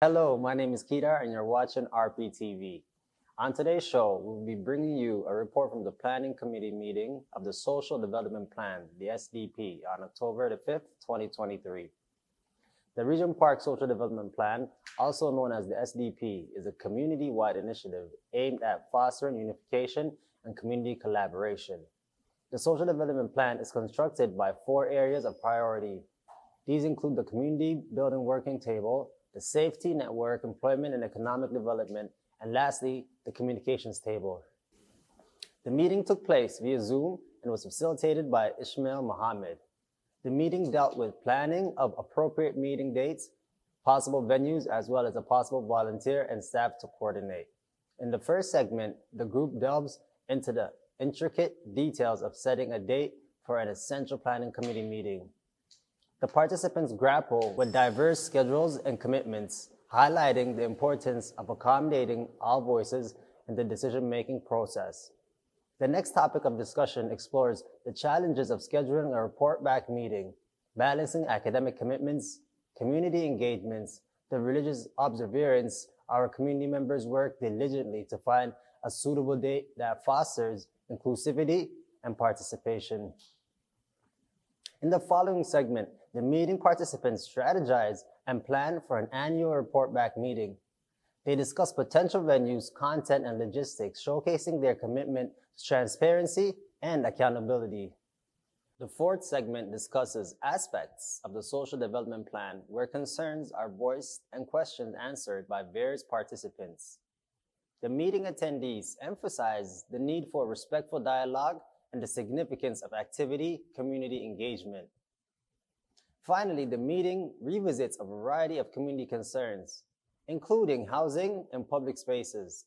Hello, my name is Kedar and you're watching rptv. On today's show, we'll be bringing you a report from the Planning Committee meeting of the Social Development Plan, the SDP, on October the 5th, 2023. The Regent Park Social Development Plan, also known as the SDP, is a community-wide initiative aimed at fostering unification and community collaboration. The Social Development Plan is constructed by 4 areas of priority. These include the Community Building Working Table, the Safety Network, Employment and Economic Development, and lastly, the Communications Table. The meeting took place via Zoom and was facilitated by Ismail Mohammed. The meeting dealt with planning of appropriate meeting dates, possible venues, as well as a possible volunteer and staff to coordinate. In the first segment, the group delves into the intricate details of setting a date for an essential planning committee meeting. The participants grapple with diverse schedules and commitments, highlighting the importance of accommodating all voices in the decision-making process. The next topic of discussion explores the challenges of scheduling a report-back meeting, balancing academic commitments, community engagements, the religious observance. Our community members work diligently to find a suitable date that fosters inclusivity and participation. In the following segment, the meeting participants strategize and plan for an annual report-back meeting. They discuss potential venues, content, and logistics, showcasing their commitment to transparency and accountability. The fourth segment discusses aspects of the social development plan where concerns are voiced and questions answered by various participants. The meeting attendees emphasize the need for respectful dialogue and the significance of activity community engagement. Finally, the meeting revisits a variety of community concerns, including housing and public spaces.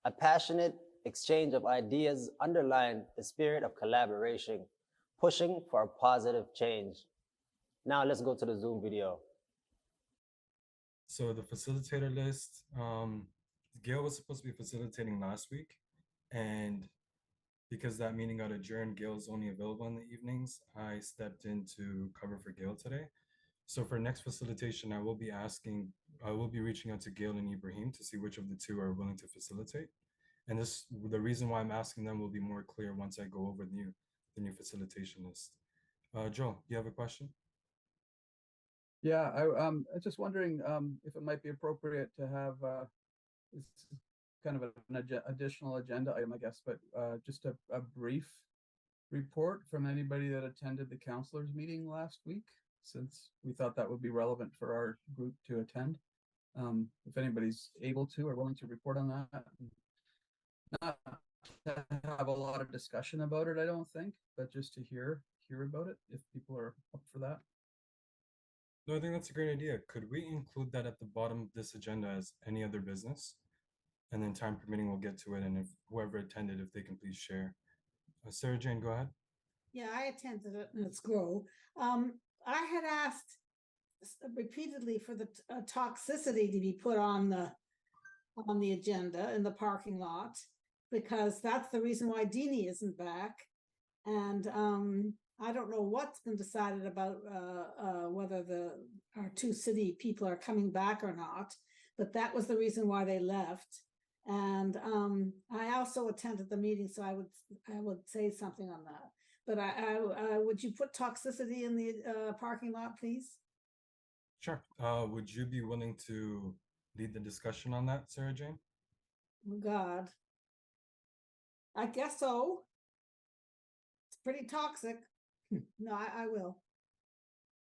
A passionate exchange of ideas underlined the spirit of collaboration, pushing for a positive change. Now let's go to the Zoom video. So the facilitator list, Gail was supposed to be facilitating last week, and because that meeting got adjourned, Gail's only available in the evenings. I stepped in to cover for Gail today. So for next facilitation, I will be reaching out to Gail and Ibrahim to see which of the two are willing to facilitate. And the reason why I'm asking them will be more clear once I go over the new facilitation list. Joel, do you have a question? Yeah, I was just wondering if it might be appropriate to have this is kind of an additional agenda item, I guess, but just a brief report from anybody that attended the counselors meeting last week, since we thought that would be relevant for our group to attend. If anybody's able to or willing to report on that. Not to have a lot of discussion about it, I don't think, but just to hear about it, if people are up for that. No, I think that's a great idea. Could we include that at the bottom of this agenda as any other business? And then time permitting, we'll get to it. And if whoever attended, if they can please share. Sarah Jane, go ahead. Yeah, I attended it and it's grow. I had asked repeatedly for the toxicity to be put on the agenda in the parking lot, because that's the reason why Deanie isn't back. And I don't know what's been decided about whether our 2 city people are coming back or not, but that was the reason why they left. And I also attended the meeting, so I would say something on that. But I would you put toxicity in the parking lot, please? Sure. Would you be willing to lead the discussion on that, Sarah Jane? Oh God, I guess so. It's pretty toxic. No, I will.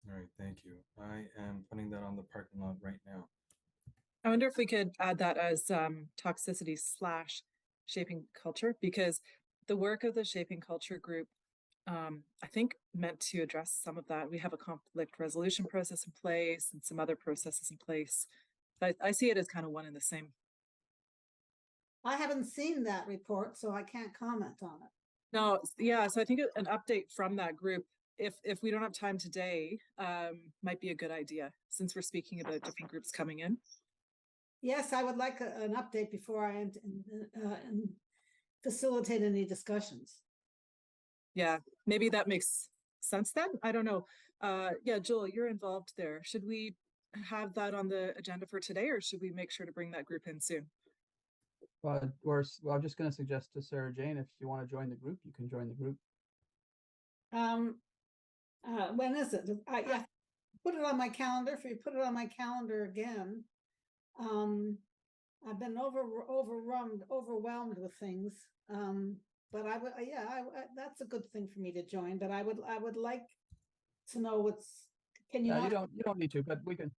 All right, thank you. I am putting that on the parking lot right now. I wonder if we could add that as toxicity / shaping culture, because the work of the shaping culture group, I think, meant to address some of that. We have a conflict resolution process in place and some other processes in place. But I see it as kind of one and the same. I haven't seen that report, so I can't comment on it. No, yeah, so I think an update from that group, if we don't have time today, might be a good idea, since we're speaking about different groups coming in. Yes, I would like an update before I facilitate any discussions. Yeah, maybe that makes sense then. I don't know. Yeah, Joel, you're involved there. Should we have that on the agenda for today, or should we make sure to bring that group in soon? Well, I'm just going to suggest to Sarah Jane, if you want to join the group, you can join the group. When is it? Yeah, put it on my calendar. If you put it on my calendar again, I've been overwhelmed with things. But I would, yeah, that's a good thing for me to join. But I would like to know what's. Can you? Yeah, Not, you don't need to, but we can.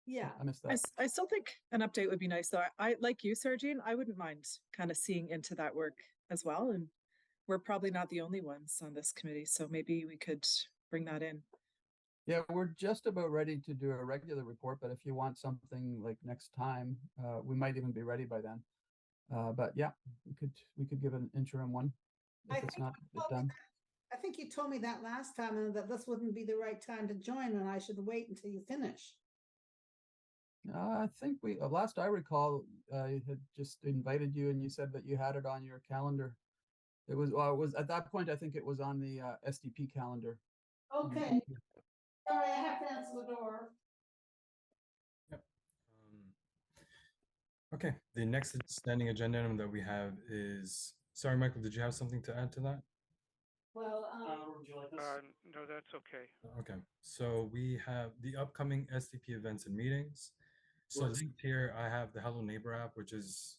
yeah, I missed that. I still think an update would be nice, though. I like you, Sarah Jane, I wouldn't mind kind of seeing into that work as well. And we're probably not the only ones on this committee, so maybe we could bring that in. Yeah, we're just about ready to do a regular report, but if you want something like next time, we might even be ready by then. But yeah, we could give an interim one if it's not done. I think you told me that last time, and that this wouldn't be the right time to join, and I should wait until you finish. I think last I recall, I had just invited you, and you said that you had it on your calendar. It was at that point. I think it was on the SDP calendar. Okay. Sorry, I have to answer the door. Yep. Okay. The next standing agenda item that we have is. Sorry, Michael. Did you have something to add to that? Well, would you like this? No, that's okay. Okay. So we have the upcoming SDP events and meetings. So linked here, I have the Hello Neighbor app, which is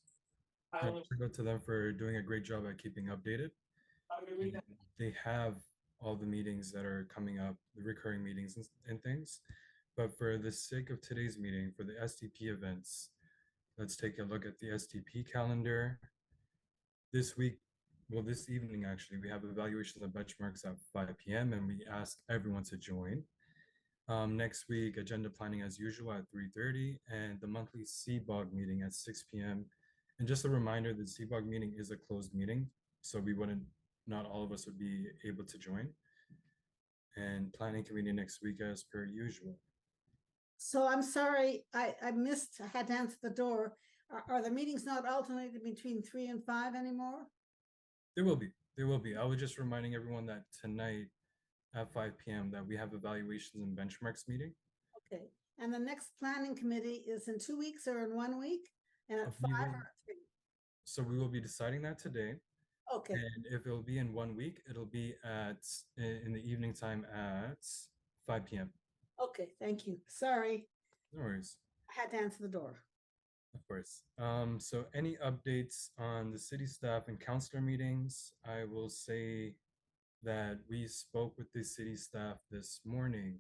go to them for doing a great job at keeping updated. They have all the meetings that are coming up, the recurring meetings and things. But for the sake of today's meeting, for the SDP events, let's take a look at the SDP calendar. This week, well, this evening actually, we have evaluations and benchmarks at 5 p.m. and we ask everyone to join. Next week, agenda planning as usual at 3:30 and the monthly CBOG meeting at 6 p.m. And just a reminder, the CBOG meeting is a closed meeting, so not all of us would be able to join. And planning committee next week as per usual. so I'm sorry, I missed, I had to answer the door. Are the meetings not alternated between 3 and 5 anymore? There will be. I was just reminding everyone that tonight at 5 p.m. that we have evaluations and benchmarks meeting. Okay, and the next planning committee is in 2 weeks or in 1 week? And at 5 or at 3? So we will be deciding that today. Okay. And if it'll be in 1 week, it'll be in the evening time at 5 p.m. Okay, thank you. Sorry. No worries. I had to answer the door. Of course. So any updates on the city staff and councillor meetings? I will say that we spoke with the city staff this morning.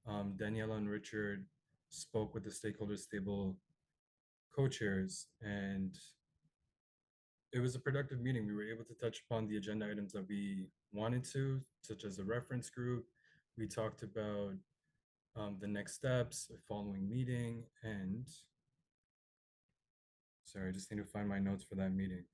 Daniela and Richard spoke with the stakeholders table co-chairs, and it was a productive meeting. We were able to touch upon the agenda items that we wanted to, such as a reference group. We talked about the next steps, a following meeting, and sorry, I just need to find my notes for that meeting.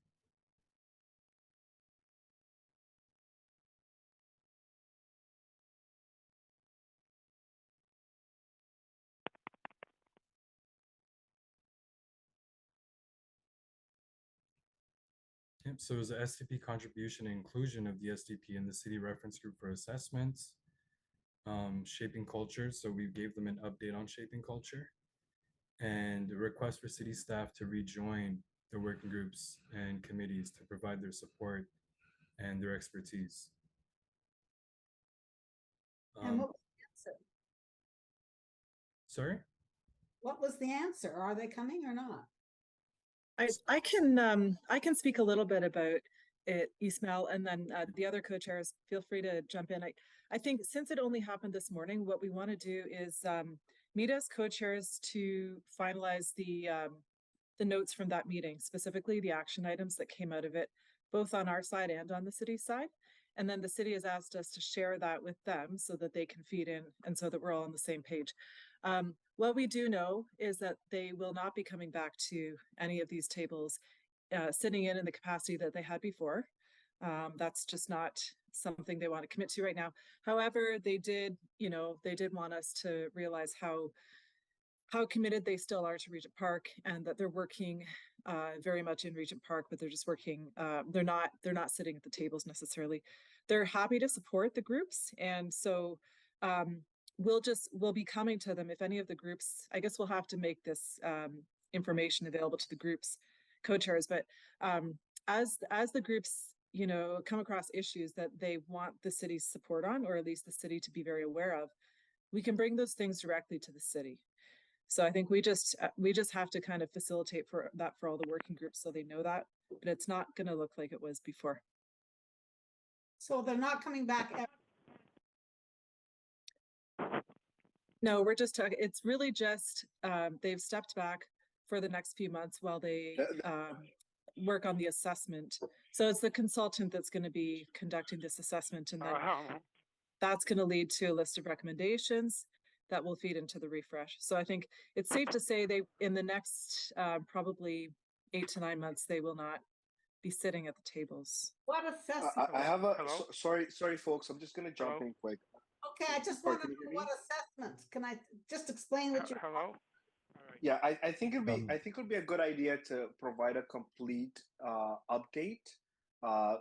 Yep, so it was the SDP contribution and inclusion of the SDP in the city reference group for assessments, shaping culture. So we gave them an update on shaping culture, and a request for city staff to rejoin the working groups and committees to provide their support and their expertise. And what was the answer? Sorry? What was the answer? Are they coming or not? I can speak a little bit about it, Ismail, and then the other co-chairs, feel free to jump in. I think since it only happened this morning, what we want to do is meet as co-chairs to finalize the notes from that meeting, specifically the action items that came out of it, both on our side and on the city side. And then the city has asked us to share that with them so that they can feed in and so that we're all on the same page. What we do know is that they will not be coming back to any of these tables sitting in the capacity that they had before. That's just not something they want to commit to right now. However, they did want us to realize how committed they still are to Regent Park, and that they're working very much in Regent Park, but they're just working, they're not sitting at the tables necessarily. They're happy to support the groups. And so we'll be coming to them if any of the groups, I guess we'll have to make this information available to the groups co-chairs, but as the groups, you know, come across issues that they want the city's support on, or at least the city to be very aware of, we can bring those things directly to the city. So I think we just have to kind of facilitate for all the working groups so they know that, but it's not going to look like it was before. So they're not coming back. No, we're just talking, it's really just, they've stepped back for the next few months while they work on the assessment. So it's the consultant that's going to be conducting this assessment, and then that's going to lead to a list of recommendations that will feed into the refresh. So I think it's safe to say they, in the next probably 8 to 9 months, they will not be sitting at the tables. What assessment? I have a sorry, folks. I'm just going to jump in quick. Okay, I just want to know what assessment. Can I just explain what you? Hello. Yeah, I think it'd be a good idea to provide a complete update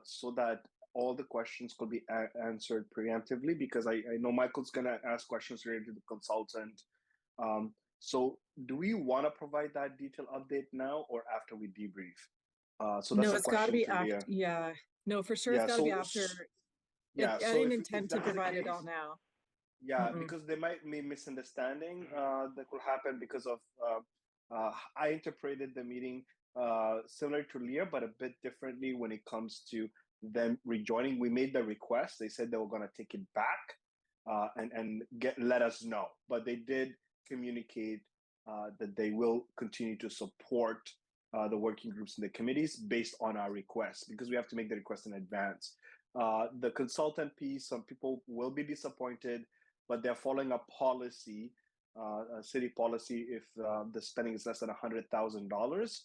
so that all the questions could be answered preemptively, because I know Michael's going to ask questions related to the consultant. So do we want to provide that detailed update now or after we debrief? So that's no, it's got to be after. Yeah, no, for sure, it's got to be after. Yeah, I didn't intend to provide it all now. Yeah, because there might be misunderstanding that will happen because of I interpreted the meeting similar to Leah, but a bit differently when it comes to them rejoining. We made the request. They said they were going to take it back and let us know. But they did communicate that they will continue to support the working groups and the committees based on our request, because we have to make the request in advance. The consultant piece, some people will be disappointed, but they're following a policy, a city policy, if the spending is less than $100,000.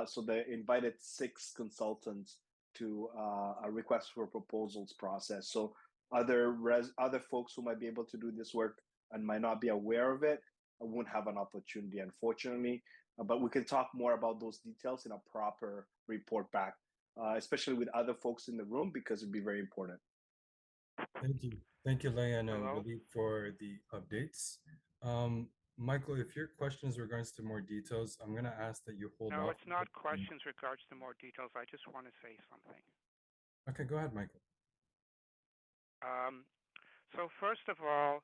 So they invited 6 consultants to a request for proposals process. So other folks who might be able to do this work and might not be aware of it won't have an opportunity, unfortunately. But we can talk more about those details in a proper report back, especially with other folks in the room, because it'd be very important. Thank you, Leah and Walied, for the updates. Michael, if your question is regards to more details, I'm going to ask that you hold off. No, it's not questions regards to more details. I just want to say something. Okay, go ahead, Michael. So first of all,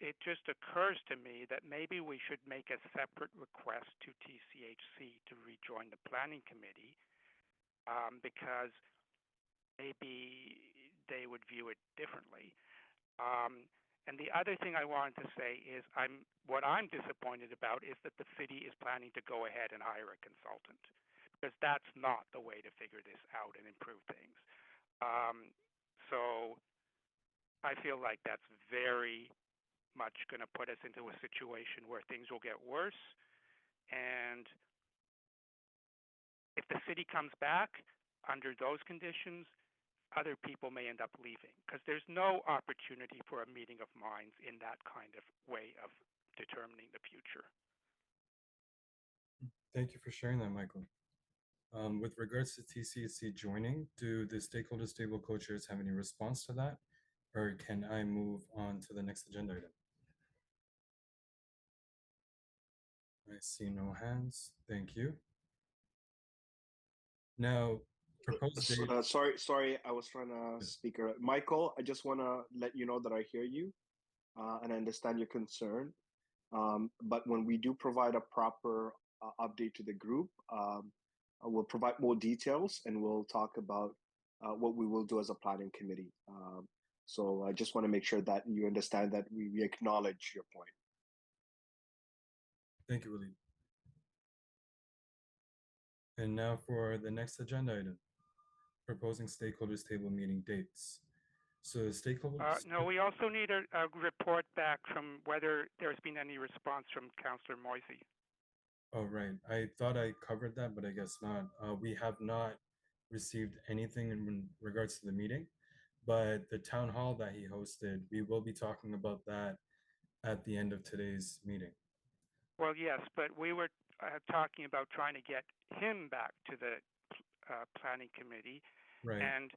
it just occurs to me that maybe we should make a separate request to TCHC to rejoin the planning committee, because maybe they would view it differently. And the other thing I wanted to say is what I'm disappointed about is that the city is planning to go ahead and hire a consultant, because that's not the way to figure this out and improve things. So I feel like that's very much going to put us into a situation where things will get worse. And if the city comes back under those conditions, other people may end up leaving, because there's no opportunity for a meeting of minds in that kind of way of determining the future. Thank you for sharing that, Michael. With regards to TCC joining, do the stakeholders table co-chairs have any response to that? Or can I move on to the next agenda item? I see no hands. Thank you. Now, proposed date. Sorry, I was trying to speak. Michael, I just want to let you know that I hear you and I understand your concern. But when we do provide a proper update to the group, we'll provide more details and we'll talk about what we will do as a planning committee. So I just want to make sure that you understand that we acknowledge your point. Thank you, Walied. And now for the next agenda item, proposing stakeholders table meeting dates. So stakeholders. No, we also need a report back from whether there's been any response from Councillor Moisey. Oh, right. I thought I covered that, but I guess not. We have not received anything in regards to the meeting, but the town hall that he hosted, we will be talking about that at the end of today's meeting. Well, yes, but we were talking about trying to get him back to the planning committee. Right. And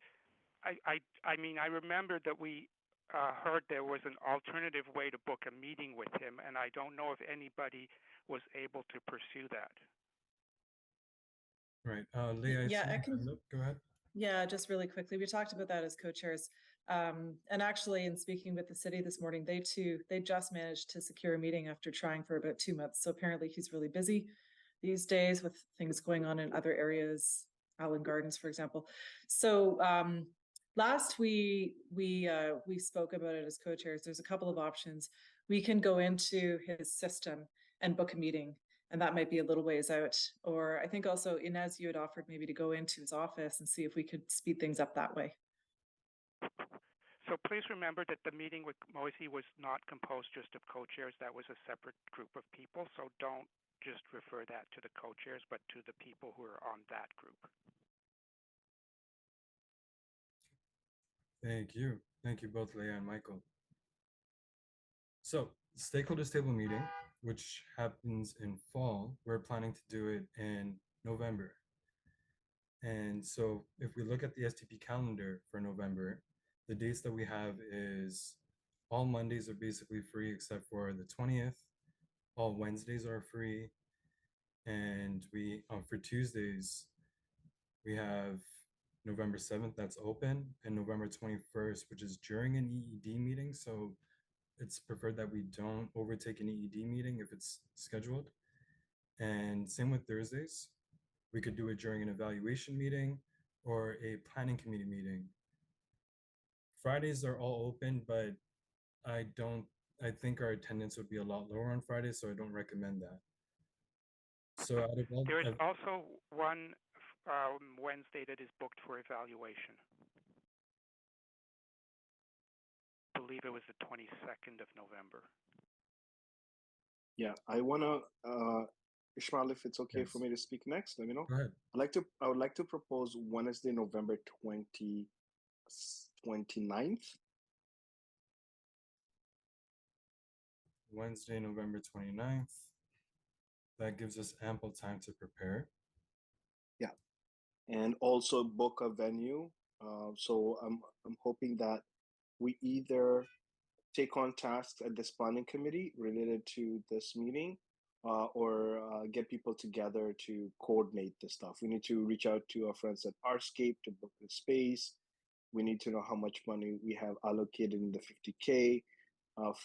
I mean, I remember that we heard there was an alternative way to book a meeting with him, and I don't know if anybody was able to pursue that. Right. Leah, Yeah, I see can. Go ahead. Yeah, just really quickly, we talked about that as co-chairs. And actually, in speaking with the city this morning, they just managed to secure a meeting after trying for about 2 months. So apparently he's really busy these days with things going on in other areas, Allen Gardens, for example. So last we spoke about it as co-chairs. There's a couple of options. We can go into his system and book a meeting, and that might be a little ways out. Or I think also Inez, you had offered maybe to go into his office and see if we could speed things up that way. So please remember that the meeting with Moise was not composed just of co-chairs. That was a separate group of people. So don't just refer that to the co-chairs, but to the people who are on that group. Thank you. Thank you both, Leah and Michael. So, stakeholders table meeting, which happens in fall, we're planning to do it in November. And so if we look at the STP calendar for November, the dates that we have is all Mondays are basically free except for the 20th. All Wednesdays are free. And we for Tuesdays, we have November 7th that's open, and November 21st, which is during an EED meeting. So it's preferred that we don't overtake an EED meeting if it's scheduled. And same with Thursdays. We could do it during an evaluation meeting or a planning committee meeting. Fridays are all open, but I think our attendance would be a lot lower on Fridays, so I don't recommend that. So out of all, there is also one Wednesday that is booked for evaluation. I believe it was the 22nd of November. Yeah, I wanna Ishmael, if it's okay for me to speak next, let me know. Go ahead. I would like to propose Wednesday, November 29th. Wednesday, November 29th. That gives us ample time to prepare. Yeah, and also book a venue. So I'm hoping that we either take on tasks at this planning committee related to this meeting, or get people together to coordinate this stuff. We need to reach out to our friends at Arscape to book the space. We need to know how much money we have allocated in the 50K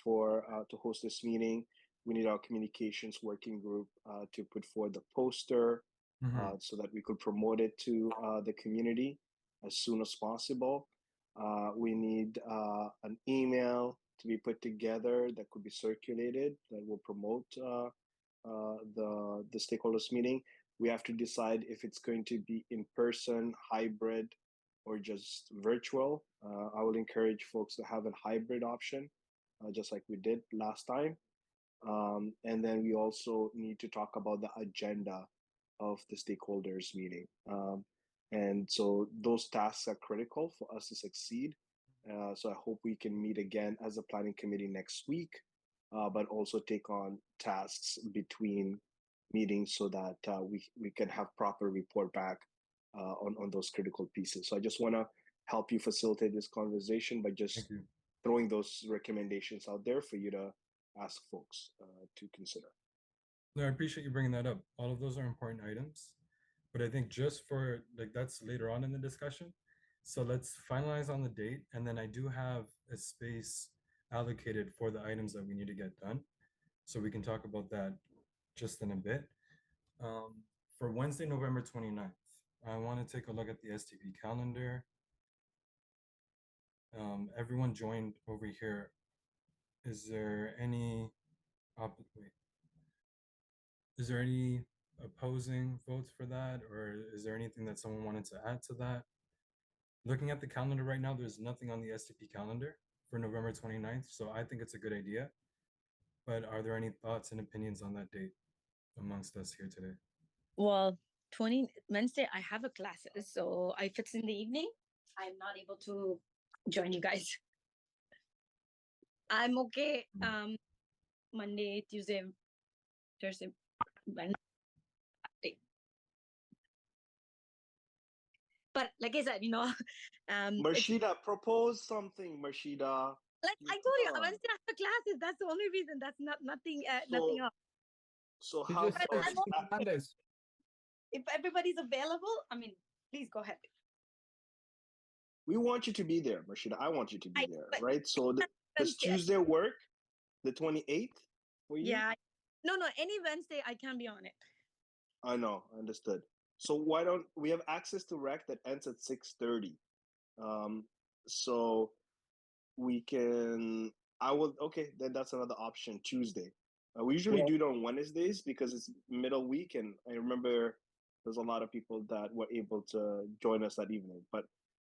for to host this meeting. We need our communications working group to put forward the poster so that we could promote it to the community as soon as possible. We need an email to be put together that could be circulated that will promote the stakeholders meeting. We have to decide if it's going to be in person, hybrid, or just virtual. I would encourage folks to have a hybrid option, just like we did last time. And then we also need to talk about the agenda of the stakeholders meeting. And so those tasks are critical for us to succeed. So I hope we can meet again as a planning committee next week, but also take on tasks between meetings so that we can have proper report back on those critical pieces. So I just want to help you facilitate this conversation by just throwing those recommendations out there for you to ask folks to consider. No, I appreciate you bringing that up. All of those are important items, but I think just for that's later on in the discussion. So let's finalize on the date, and then I do have a space allocated for the items that we need to get done. So we can talk about that just in a bit. For Wednesday, November 29th, I want to take a look at the STP calendar. Everyone joined over here. Is there any opposing votes for that, or is there anything that someone wanted to add to that? Looking at the calendar right now, there's nothing on the STP calendar for November 29th, so I think it's a good idea. But are there any thoughts and opinions on that date amongst us here today? Well, Wednesday, I have a class, so if it's in the evening, I'm not able to join you guys. I'm okay. Monday, Tuesday, Thursday, Wednesday. But like I said, Murshida, propose something, Murshida. Like I told you, Wednesday I have classes. That's the only reason. That's nothing nothing So else. so You how just But said I'm about Mondays. if everybody's available, I mean, please go ahead. we want you to be there, Murshida. I want you to be I there, but right? So does Wednesday. Tuesday work? The 28th for you? Yeah. No, any Wednesday I can be on it. I know, understood. So why don't we have access to rec that ends at 6:30? So we can. I will. Okay, then that's another option. Tuesday. We usually Well, do it on Wednesdays because it's middle week, and I remember there's a lot of people that were able to join us that evening. But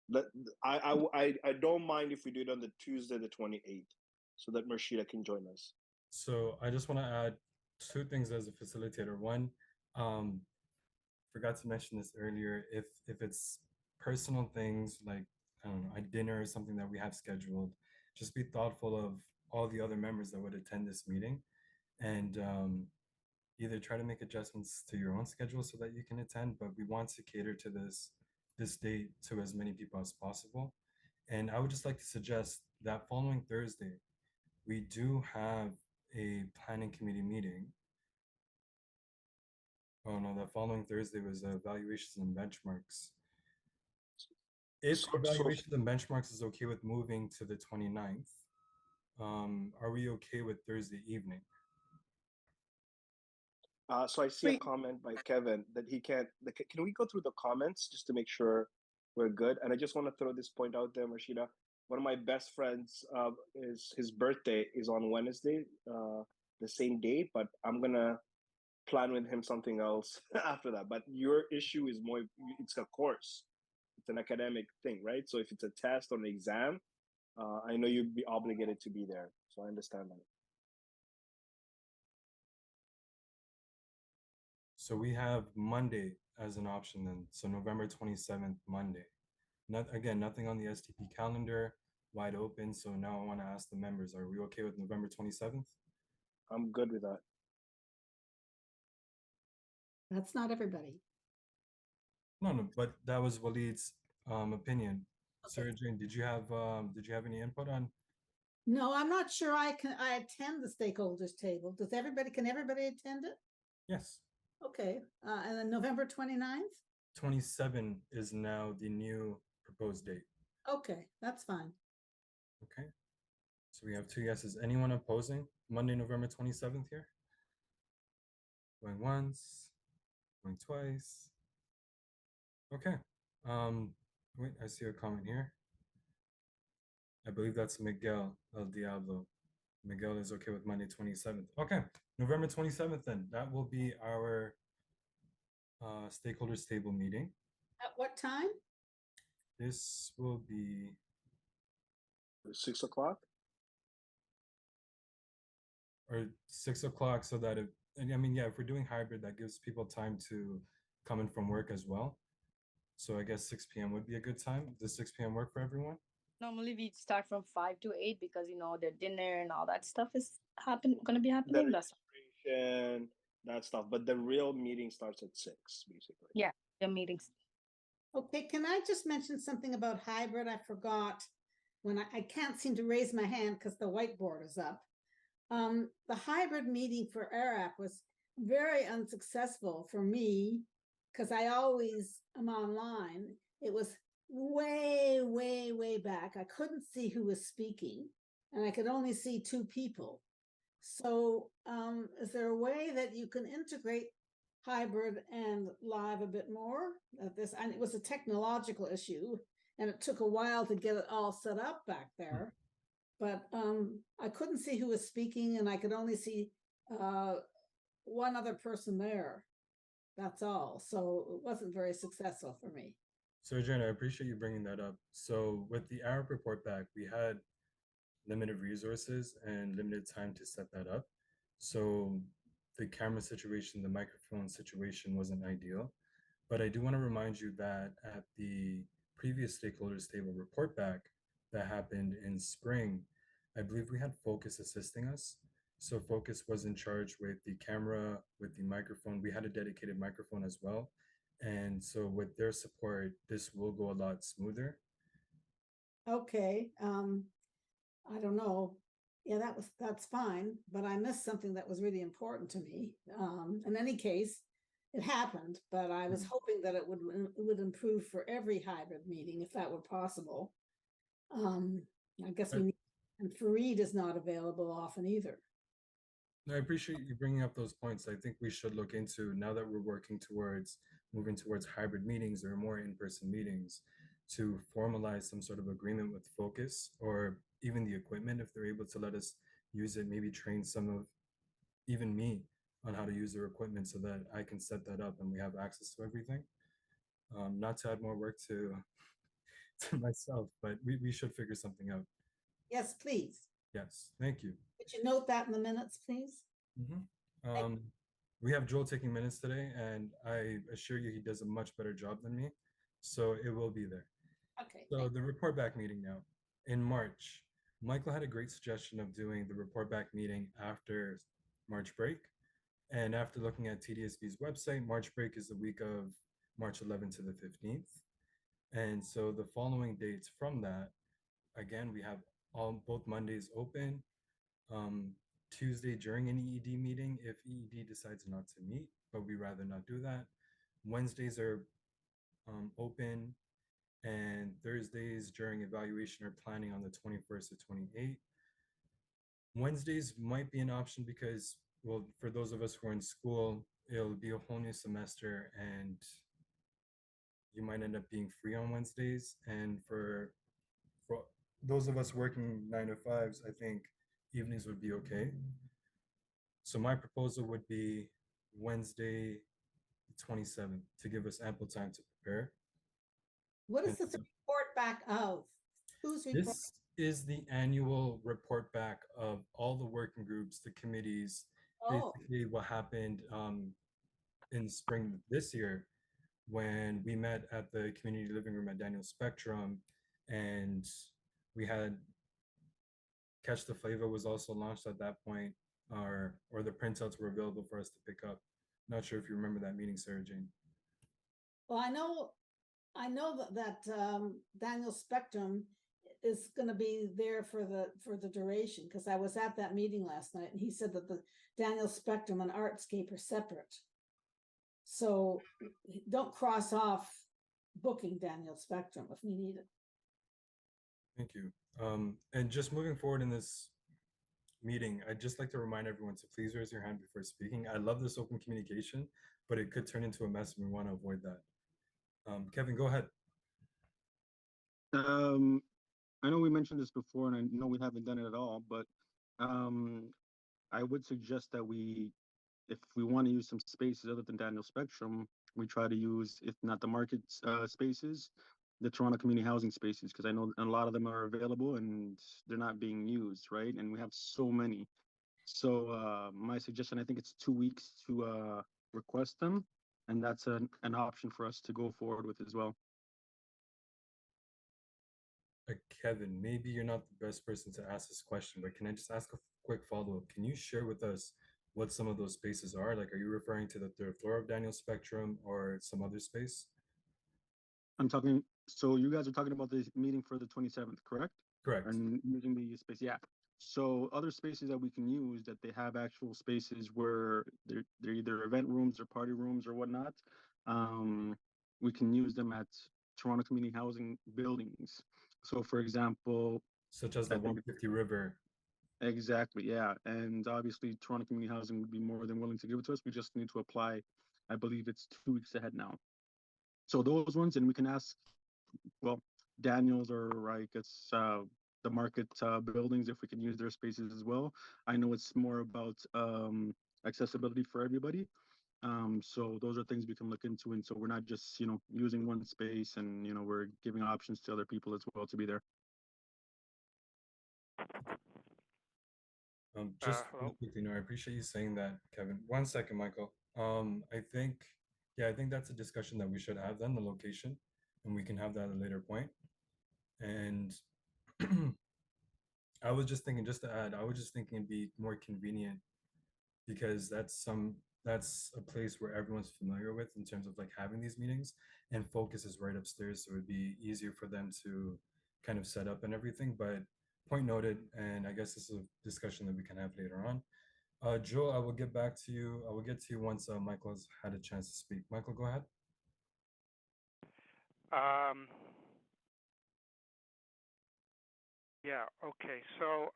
let, I don't mind if we do it on the Tuesday, the 28th, so that Murshida can join us. So I just want to add two things as a facilitator. One, um, forgot to mention this earlier. If it's personal things like I don't know, a dinner or something that we have scheduled, just be thoughtful of all the other members that would attend this meeting, and either try to make adjustments to your own schedule so that you can attend. But we want to cater to this date to as many people as possible. And I would just like to suggest that following Thursday, we do have a planning committee meeting. Oh no, the following Thursday was evaluations and benchmarks. If So, evaluations and benchmarks is okay with moving to the 29th, are we okay with Thursday evening? so I see a comment by Kevin that he can't. Can we go through the comments just to make sure we're good? And I just want to throw this point out there, Murshida. One of my best friends is his birthday is on Wednesday, the same day, but I'm gonna plan with him something else after that. But your issue is more, it's a course, it's an academic thing, right? So if it's a test or an exam, I know you'd be obligated to be there. So I understand that. So we have Monday as an option then. So November 27th, Monday. Again, nothing on the STP calendar, wide open. So now I want to ask the members, are we okay with November 27th? I'm good with that. That's not everybody. No, but that was Waleed's opinion. Okay. Surgeon, did you have any input on? No, I'm not sure I attend the stakeholders table. Can everybody attend it? Yes. Okay, and then November 29th? 27 is now the new proposed date. Okay, that's fine. Okay. So we have two yeses. Anyone opposing Monday, November 27th here? Going once, going twice. Okay. Wait, I see a comment here. I believe that's Miguel El Diablo. Miguel is okay with Monday 27th. Okay, November 27th then. That will be our stakeholders table meeting. At what time? This will be 6 o'clock. or 6 o'clock, so that if we're doing hybrid, that gives people time to come in from work as well. So I guess 6 p.m. would be a good time. Does 6 p.m. work for everyone? Normally we start from 5 to 8 because the dinner and all that stuff is gonna be happening. That's That stuff, but the real meeting starts at 6, basically. yeah, the meetings. Okay, can I just mention something about hybrid? I forgot when I can't seem to raise my hand because the whiteboard is up. The hybrid meeting for ARAP was very unsuccessful for me because I always am online. It was way, way, way back. I couldn't see who was speaking and I could only see two people. So is there a way that you can integrate hybrid and live a bit more? And it was a technological issue and it took a while to get it all set up back there. But I couldn't see who was speaking and I could only see one other person there. That's all. So it wasn't very successful for me. So Jen, I appreciate you bringing that up. So with the Arab report back, we had limited resources and limited time to set that up. So the camera situation, the microphone situation wasn't ideal. But I do want to remind you that at the previous stakeholders table report back that happened in spring, I believe we had Focus assisting us. So Focus was in charge with the camera, with the microphone. We had a dedicated microphone as well. And so with their support, this will go a lot smoother. Okay. I don't know. Yeah, that's fine, but I missed something that was really important to me. In any case, it happened, but I was hoping that it would improve for every hybrid meeting if that were possible. I guess we need, and Fareed is not available often either. I appreciate you bringing up those points. I think we should look into, now that we're working towards moving towards hybrid meetings or more in-person meetings, to formalize some sort of agreement with Focus or even the equipment if they're able to let us use it, maybe train some of, even me, on how to use their equipment so that I can set that up and we have access to everything. Not to add more work to to myself, but we should figure something out. Yes, please. Yes, thank you. Could you note that in the minutes, please? We have Joel taking minutes today, and I assure you he does a much better job than me, so it will be there. Okay. So the report back meeting now. In March, Michael had a great suggestion of doing the report back meeting after March break. And after looking at TDSB's website, March break is the week of March 11th to the 15th. And so the following dates from that, again, we have both Mondays open. Tuesday during an EED meeting if EED decides not to meet, but we rather not do that. Wednesdays are open, and Thursdays during evaluation or planning on the 21st to 28th. Wednesdays might be an option because, well, for those of us who are in school, it'll be a whole new semester and you might end up being free on Wednesdays. And for those of us working 9 to 5s, I think evenings would be okay. So my proposal would be Wednesday, the 27th, to give us ample time to prepare. What is this report back of? Who's report? This is the annual report back of all the working groups, the committees, basically what happened in spring this year when we met at the community living room at Daniel Spectrum, and we had Catch the Flavor was also launched at that point, or the printouts were available for us to pick up. Not sure if you remember that meeting, Sarah Jane. Well, I know that Daniel Spectrum is going to be there for the duration, because I was at that meeting last night and he said that the Daniel Spectrum and Artscape are separate. So don't cross off booking Daniel Spectrum if we need it. Thank you. And just moving forward in this meeting, I'd just like to remind everyone to please raise your hand before speaking. I love this open communication, but it could turn into a mess and we want to avoid that. Kevin, go ahead. I know we mentioned this before and I know we haven't done it at all, but I would suggest that if we want to use some spaces other than Daniel Spectrum, we try to use, if not the market spaces, the Toronto community housing spaces, because I know a lot of them are available and they're not being used, right? And we have so many. So my suggestion, I think it's 2 weeks to request them, and that's an option for us to go forward with as well. Kevin, maybe you're not the best person to ask this question, but can I just ask a quick follow-up? Can you share with us what some of those spaces are? Like, are you referring to the third floor of Daniel Spectrum or some other space? I'm talking, so you guys are talking about the meeting for the 27th, correct? Correct. And using the space, yeah. So other spaces that we can use that they have actual spaces where they're either event rooms or party rooms or whatnot. We can use them at Toronto community housing buildings. So for example, such as the 150 River. Exactly, yeah. And obviously Toronto community housing would be more than willing to give it to us. We just need to apply. I believe it's 2 weeks ahead now. So those ones, and we can ask, well, Daniels or I guess the market buildings, if we can use their spaces as well. I know it's more about accessibility for everybody. So those are things we can look into. And so we're not just, using one space and, we're giving options to other people as well to be there. Just quickly, I appreciate you saying that, Kevin. 1 second, Michael. I think that's a discussion that we should have then, the location, and we can have that at a later point. And I was just thinking, just to add, it'd be more convenient because that's a place where everyone's familiar with in terms of like having these meetings, and Focus is right upstairs, so it'd be easier for them to kind of set up and everything. But point noted, and I guess this is a discussion that we can have later on. Joel, I will get back to you. I will get to you once Michael has had a chance to speak. Michael, go ahead. Yeah, okay. So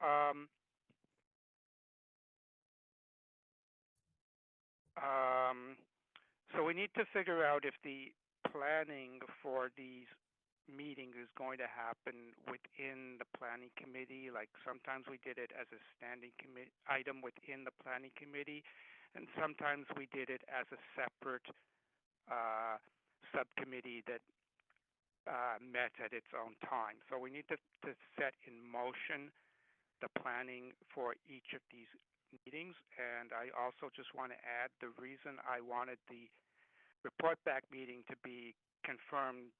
so we need to figure out if the planning for these meetings is going to happen within the planning committee. Like sometimes we did it as a standing committee item within the planning committee, and sometimes we did it as a separate subcommittee that met at its own time. So we need to set in motion the planning for each of these meetings. And I also just want to add the reason I wanted the report back meeting to be confirmed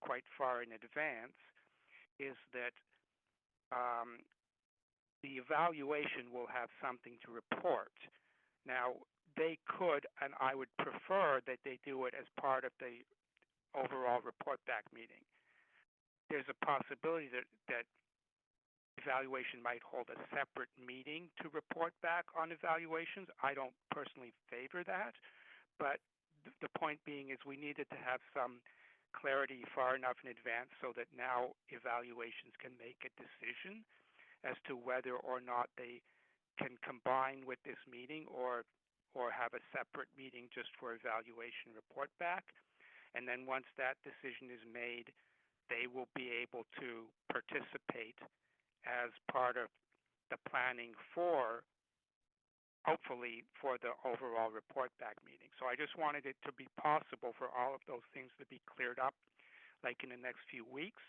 quite far in advance is that the evaluation will have something to report. Now, they could, and I would prefer that they do it as part of the overall report back meeting. There's a possibility that evaluation might hold a separate meeting to report back on evaluations. I don't personally favor that, but the point being is we needed to have some clarity far enough in advance so that now evaluations can make a decision as to whether or not they can combine with this meeting or have a separate meeting just for evaluation report back. And then once that decision is made, they will be able to participate as part of the planning for, hopefully, for the overall report back meeting. So I just wanted it to be possible for all of those things to be cleared up like in the next few weeks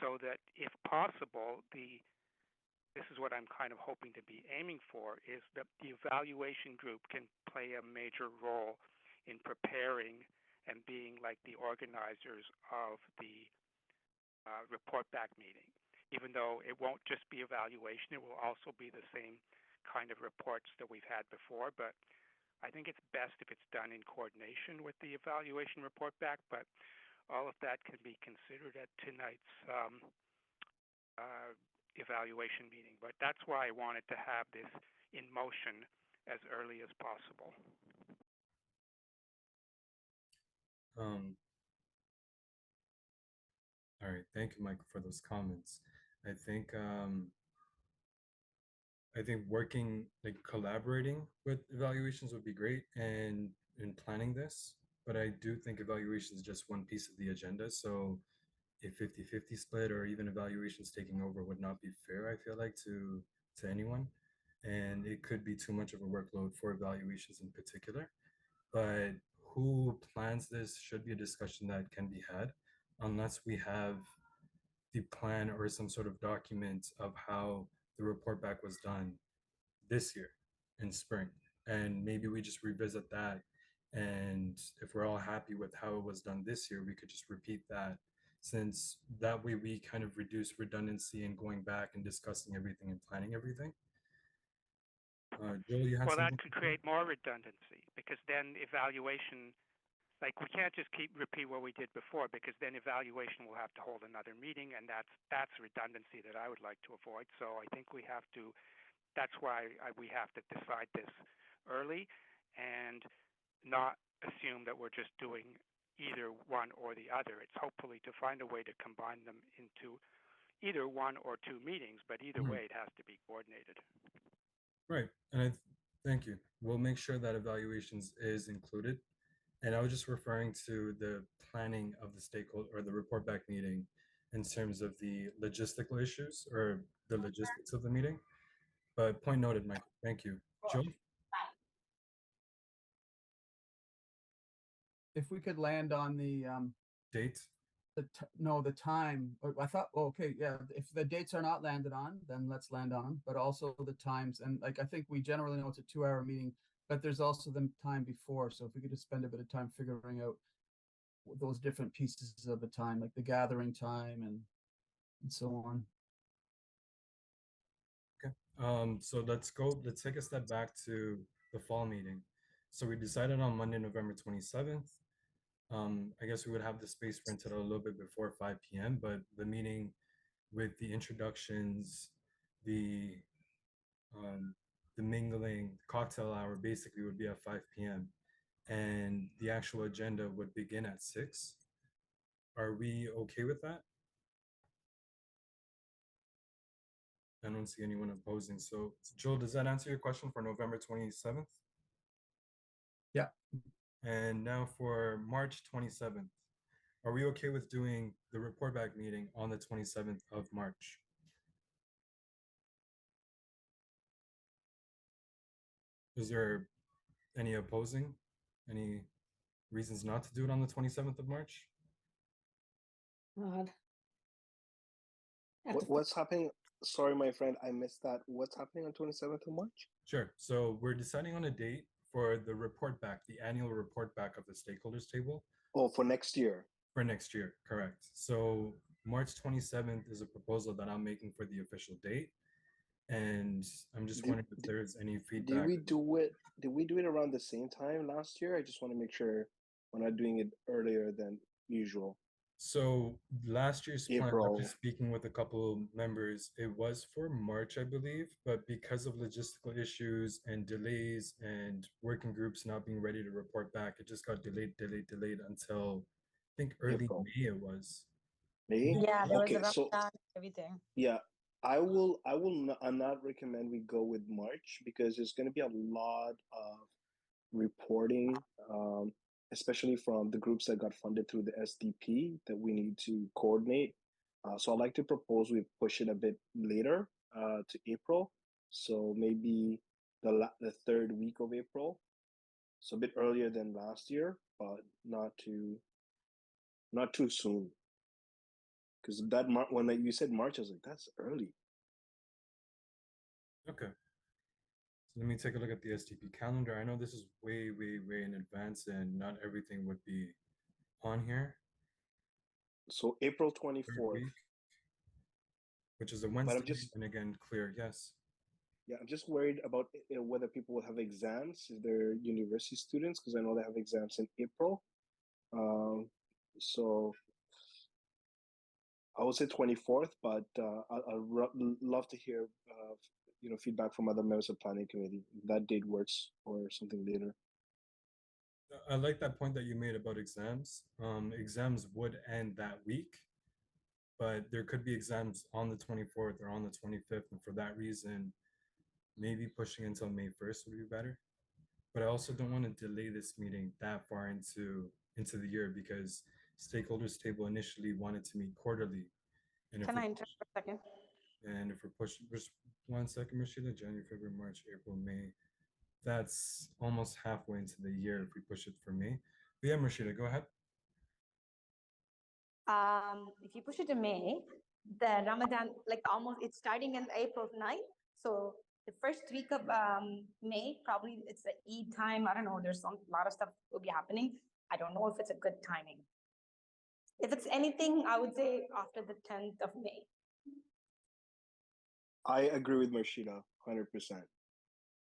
so that if possible, this is what I'm kind of hoping to be aiming for, is that the evaluation group can play a major role in preparing and being like the organizers of the report back meeting. Even though it won't just be evaluation, it will also be the same kind of reports that we've had before. But I think it's best if it's done in coordination with the evaluation report back. But all of that can be considered at tonight's evaluation meeting. But that's why I wanted to have this in motion as early as possible. All right, thank you, Michael, for those comments. I think working, like collaborating with evaluations would be great and in planning this, but I do think evaluation is just one piece of the agenda. So a 50-50 split or even evaluations taking over would not be fair, I feel like, to anyone. And it could be too much of a workload for evaluations in particular. But who plans this should be a discussion that can be had, unless we have the plan or some sort of document of how the report back was done this year in spring. And maybe we just revisit that. And if we're all happy with how it was done this year, we could just repeat that, since that way we kind of reduce redundancy in going back and discussing everything and planning everything. Joel, you have Well, that something? could create more redundancy because then evaluation, like we can't just repeat what we did before because then evaluation will have to hold another meeting, and that's redundancy that I would like to avoid. So I think we have to. That's why we have to decide this early, and not assume that we're just doing either one or the other. It's hopefully to find a way to combine them into either one or two meetings, but either way it has to be coordinated. Right, and thank you. We'll make sure that evaluations is included. And I was just referring to the planning of the stakeholder or the report back meeting in terms of the logistical issues or the logistics of the meeting. But point noted, Michael. Thank you. Joe? If we could land on the Date? the time. I thought, okay, yeah, if the dates are not landed on, then let's land on them, but also the times. And like, I think we generally know it's a 2-hour meeting, but there's also the time before. So if we could just spend a bit of time figuring out those different pieces of the time, like the gathering time and so on. Okay. So let's take a step back to the fall meeting. So we decided on Monday, November 27th. I guess we would have the space rented a little bit before 5 p.m., but the meeting with the introductions the the mingling cocktail hour basically would be at 5 p.m. and the actual agenda would begin at 6. Are we okay with that? I don't see anyone opposing. So, Joel, does that answer your question for November 27th? Yeah. And now for March 27th, are we okay with doing the report back meeting on the 27th of March? Is there any opposing? Any reasons not to do it on the 27th of March? Odd. What's happening? Sorry, my friend, I missed that. What's happening on 27th of March? Sure. So we're deciding on a date for the report back, the annual report back of the stakeholders table. Oh, for next year. For next year, correct. So March 27th is a proposal that I'm making for the official date. And I'm just wondering if there's any feedback. Did we do it around the same time last year? I just want to make sure we're not doing it earlier than usual. So last year's plan, April. after speaking with a couple members, it was for March, I believe, but because of logistical issues and delays and working groups not being ready to report back, it just got delayed until I think early April. May it was. May? Yeah, there Okay, was a so everything. yeah, not recommend we go with March because there's going to be a lot of reporting, especially from the groups that got funded through the SDP that we need to coordinate. So I'd like to propose we push it a bit later to April. So maybe the third week of April. So a bit earlier than last year, but not too soon. Because that when you said March, I was like, that's early. Okay. So let me take a look at the SDP calendar. I know this is way, way, way in advance and not everything would be on here. So April Third 24th. week, which is a Wednesday, and again, clear, yes. Yeah, I'm just worried about whether people will have exams if they're university students, because I know they have exams in April. So I would say 24th, but I'd love to hear feedback from other members of planning committee if that date works or something later. I like that point that you made about exams. Exams would end that week, but there could be exams on the 24th or on the 25th, and for that reason, maybe pushing until May 1st would be better. But I also don't want to delay this meeting that far into the year because stakeholders table initially wanted to meet quarterly. And Can I interrupt for a second? And if we're pushing, just 1 second, Murshida, January, February, March, April, May, that's almost halfway into the year if we push it for May. But yeah, Murshida, go ahead. If you push it to May, the Ramadan, like almost, it's starting in April 9th. So the first week of May, probably it's the Eid time. I don't know. There's a lot of stuff will be happening. I don't know if it's a good timing. If it's anything, I would say after the 10th of May. I agree with Murshida, 100%.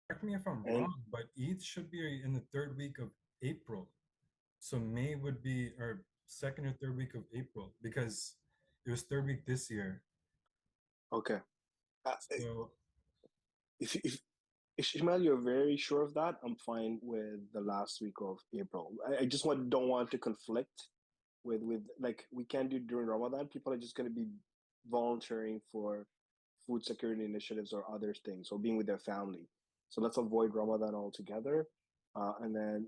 Correct me if I'm wrong, but Eid should be in the third week of April. So May would be our second or third week of April because it was third week this year. Okay. So if Ismail, you're very sure of that, I'm fine with the last week of April. I just don't want to conflict with like we can't do during Ramadan. People are just going to be volunteering for food security initiatives or other things or being with their family. So let's avoid Ramadan altogether. And then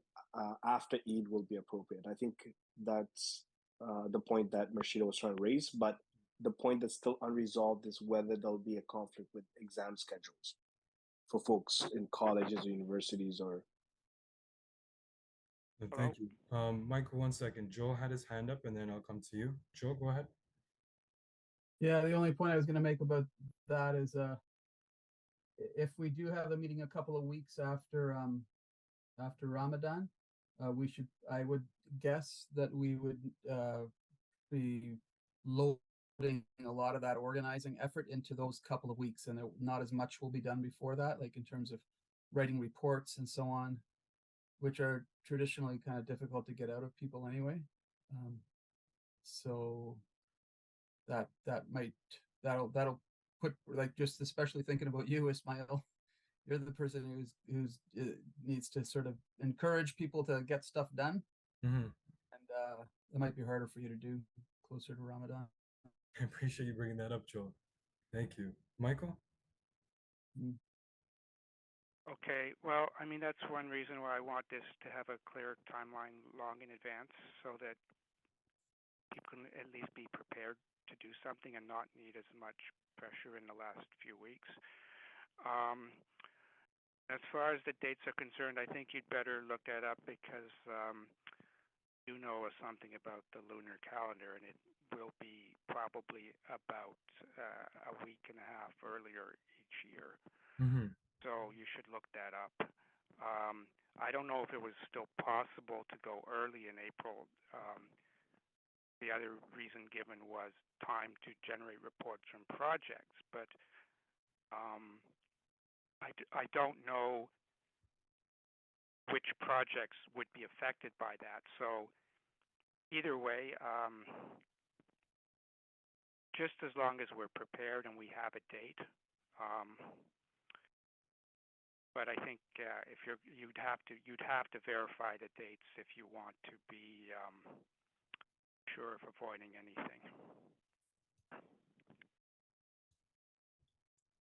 after Eid will be appropriate. I think that's the point that Murshida was trying to raise. But the point that's still unresolved is whether there'll be a conflict with exam schedules for folks in colleges or universities or. Thank you. Michael, 1 second. Joel had his hand up and then I'll come to you. Joel, go ahead. Yeah, the only point I was going to make about that is if we do have a meeting a couple of weeks after Ramadan, I would guess that we would be loading a lot of that organizing effort into those couple of weeks, and not as much will be done before that, like in terms of writing reports and so on, which are traditionally kind of difficult to get out of people anyway. So that'll put, like, just especially thinking about you, Ismail. You're the person who's needs to sort of encourage people to get stuff done, Mm-hmm. and it might be harder for you to do closer to Ramadan. I appreciate you bringing that up, Joel. Thank you. Michael? Okay, well, I mean, that's one reason why I want this to have a clear timeline long in advance so that people can at least be prepared to do something and not need as much pressure in the last few weeks. As far as the dates are concerned, I think you'd better look that up because you know something about the lunar calendar, and it will be probably about a week and a half earlier each year. Mm-hmm. So you should look that up. I don't know if it was still possible to go early in April. The other reason given was time to generate reports from projects, but I don't know which projects would be affected by that. So either way, just as long as we're prepared and we have a date. But I think if you'd have to verify the dates if you want to be sure of avoiding anything.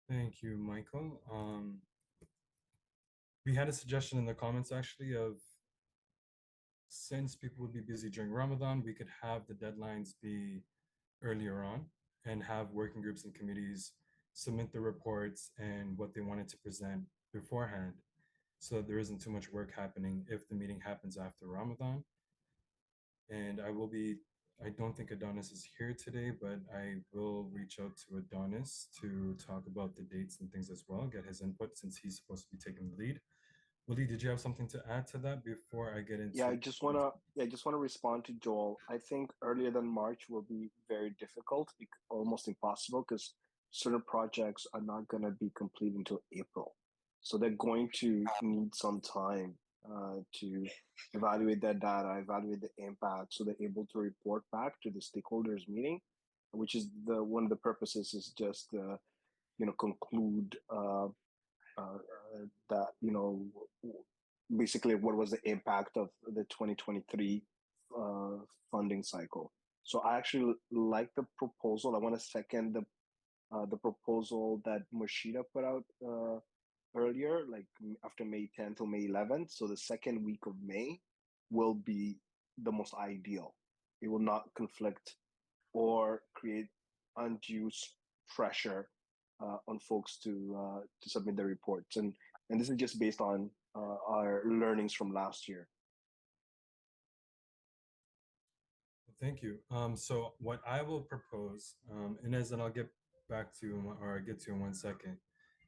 Thank you, Michael. We had a suggestion in the comments actually of, since people would be busy during Ramadan, we could have the deadlines be earlier on and have working groups and committees submit the reports and what they wanted to present beforehand, so that there isn't too much work happening if the meeting happens after Ramadan. And I don't think Adonis is here today, but I will reach out to Adonis to talk about the dates and things as well, get his input since he's supposed to be taking the lead. Waleed, did you have something to add to that before I get into? I just wanna respond to Joel. I think earlier than March will be very difficult, almost impossible, because certain projects are not going to be complete until April. So they're going to need some time to evaluate their data, evaluate the impact, so they're able to report back to the stakeholders meeting, which is one of the purposes is just conclude that basically what was the impact of the 2023 funding cycle. So I actually like the proposal. I want to second the proposal that Murshida put out earlier, like after May 10th or May 11th. So the second week of May will be the most ideal. It will not conflict or create undue pressure on folks to submit their reports. And this is just based on our learnings from last year. Thank you. So what I will propose, Inez, and I'll get back to or get to in 1 second,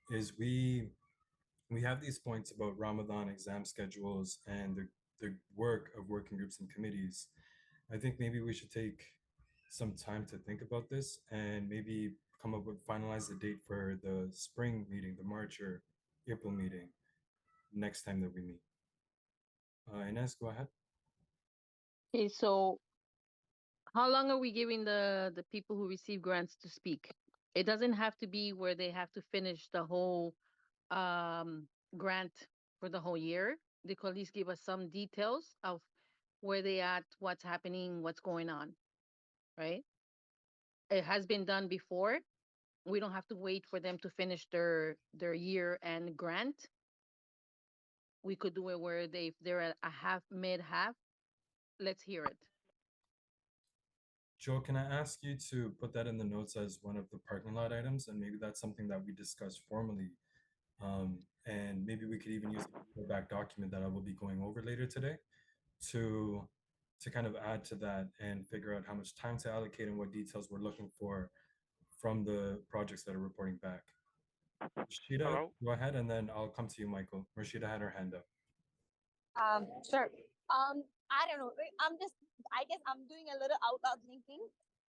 is we have these points about Ramadan exam schedules and the work of working groups and committees. I think maybe we should take some time to think about this and maybe come up with finalize the date for the spring meeting, the March or April meeting, next time that we meet. Inez, go ahead. Okay, so how long are we giving the people who receive grants to speak? It doesn't have to be where they have to finish the whole grant for the whole year. They could at least give us some details of where they at, what's happening, what's going on, right? It has been done before. We don't have to wait for them to finish their year and grant. We could do it where if they're at a half, mid-half, let's hear it. Joe, can I ask you to put that in the notes as one of the parking lot items? And maybe that's something that we discuss formally. And maybe we could even use a back document that I will be going over later today to kind of add to that and figure out how much time to allocate and what details we're looking for from the projects that are reporting back. Murshida, go ahead, and then I'll come to you, Michael. Murshida had her hand up. Sure. I don't know. I guess I'm doing a little out loud thinking.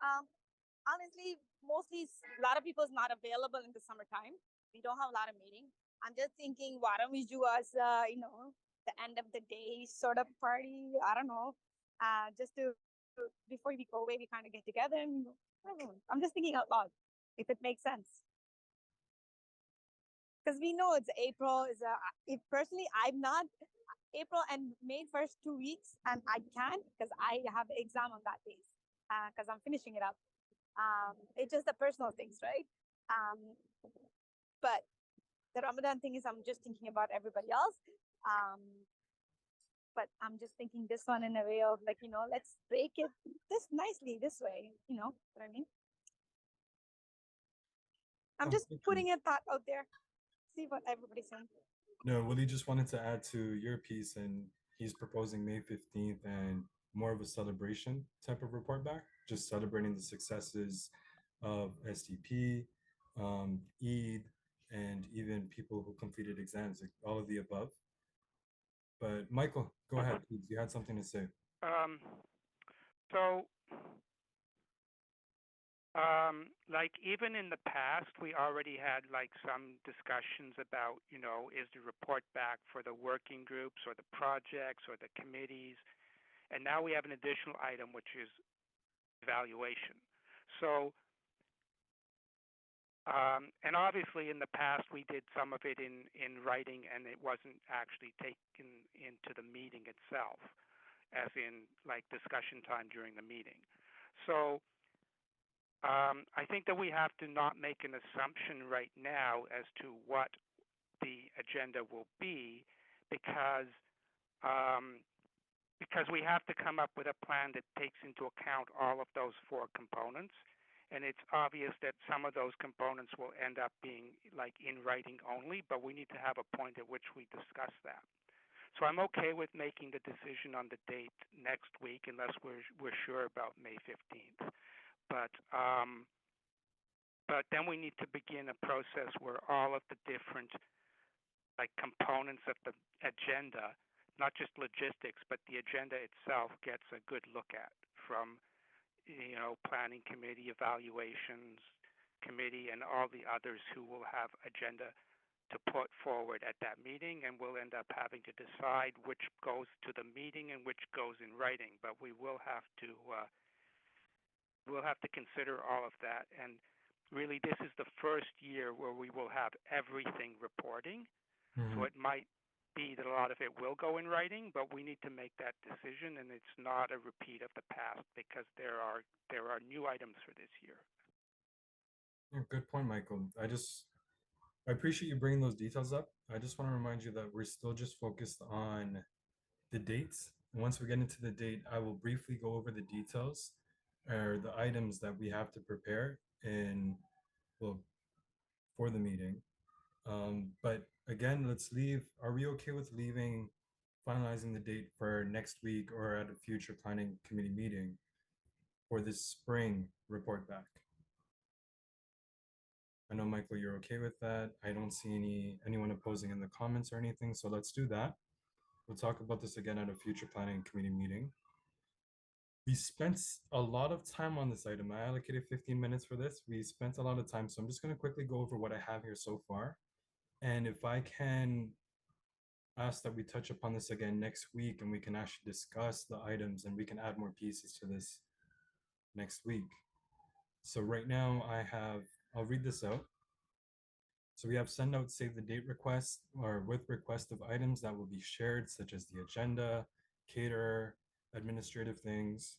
Honestly, mostly a lot of people is not available in the summertime. We don't have a lot of meetings. I'm just thinking, why don't we do us, the end of the day sort of party? I don't know. Just to, before we go away, we kind of get together and, I don't know. I'm just thinking out loud, if it makes sense. because we know it's April is if personally I'm not April and May first 2 weeks, and I can't because I have exam on that days because I'm finishing it up. It's just the personal things, right? But the Ramadan thing is I'm just thinking about everybody else. But I'm just thinking this one in a way of like, let's break it this nicely this way, what I mean? I'm just putting a thought out there. See what everybody's saying. No, Willie just wanted to add to your piece, and he's proposing May 15th and more of a celebration type of report back, just celebrating the successes of SDP, Eid, and even people who completed exams, like all of the above. But Michael, go ahead, please. You had something to say. So, like even in the past, we already had like some discussions about, is the report back for the working groups or the projects or the committees, and now we have an additional item which is evaluation. So, and obviously in the past we did some of it in writing, and it wasn't actually taken into the meeting itself, as in like discussion time during the meeting. So I think that we have to not make an assumption right now as to what the agenda will be, because we have to come up with a plan that takes into account all of those four components. And it's obvious that some of those components will end up being like in writing only, but we need to have a point at which we discuss that. So I'm okay with making the decision on the date next week, unless we're sure about May 15th. But then we need to begin a process where all of the different like components of the agenda, not just logistics, but the agenda itself gets a good look at from, planning committee, evaluations committee, and all the others who will have agenda to put forward at that meeting, and we'll end up having to decide which goes to the meeting and which goes in writing. But we will have to consider all of that. And really, this is the first year where we will have everything reporting. Mm-hmm. So it might be that a lot of it will go in writing, but we need to make that decision, and it's not a repeat of the past, because there are new items for this year. Good point, Michael. I appreciate you bringing those details up. I just want to remind you that we're still just focused on the dates. And once we get into the date, I will briefly go over the details or the items that we have to prepare for the meeting. But again, are we okay with finalizing the date for next week or at a future planning committee meeting for this spring report back? I know, Michael, you're okay with that. I don't see anyone opposing in the comments or anything, so let's do that. We'll talk about this again at a future planning committee meeting. We spent a lot of time on this item. I allocated 15 minutes for this. We spent a lot of time, so I'm just going to quickly go over what I have here so far. And if I can ask that we touch upon this again next week, and we can actually discuss the items, and we can add more pieces to this next week. So right now I'll read this out. So we have send out save the date request, or with request of items that will be shared, such as the agenda, caterer, administrative things,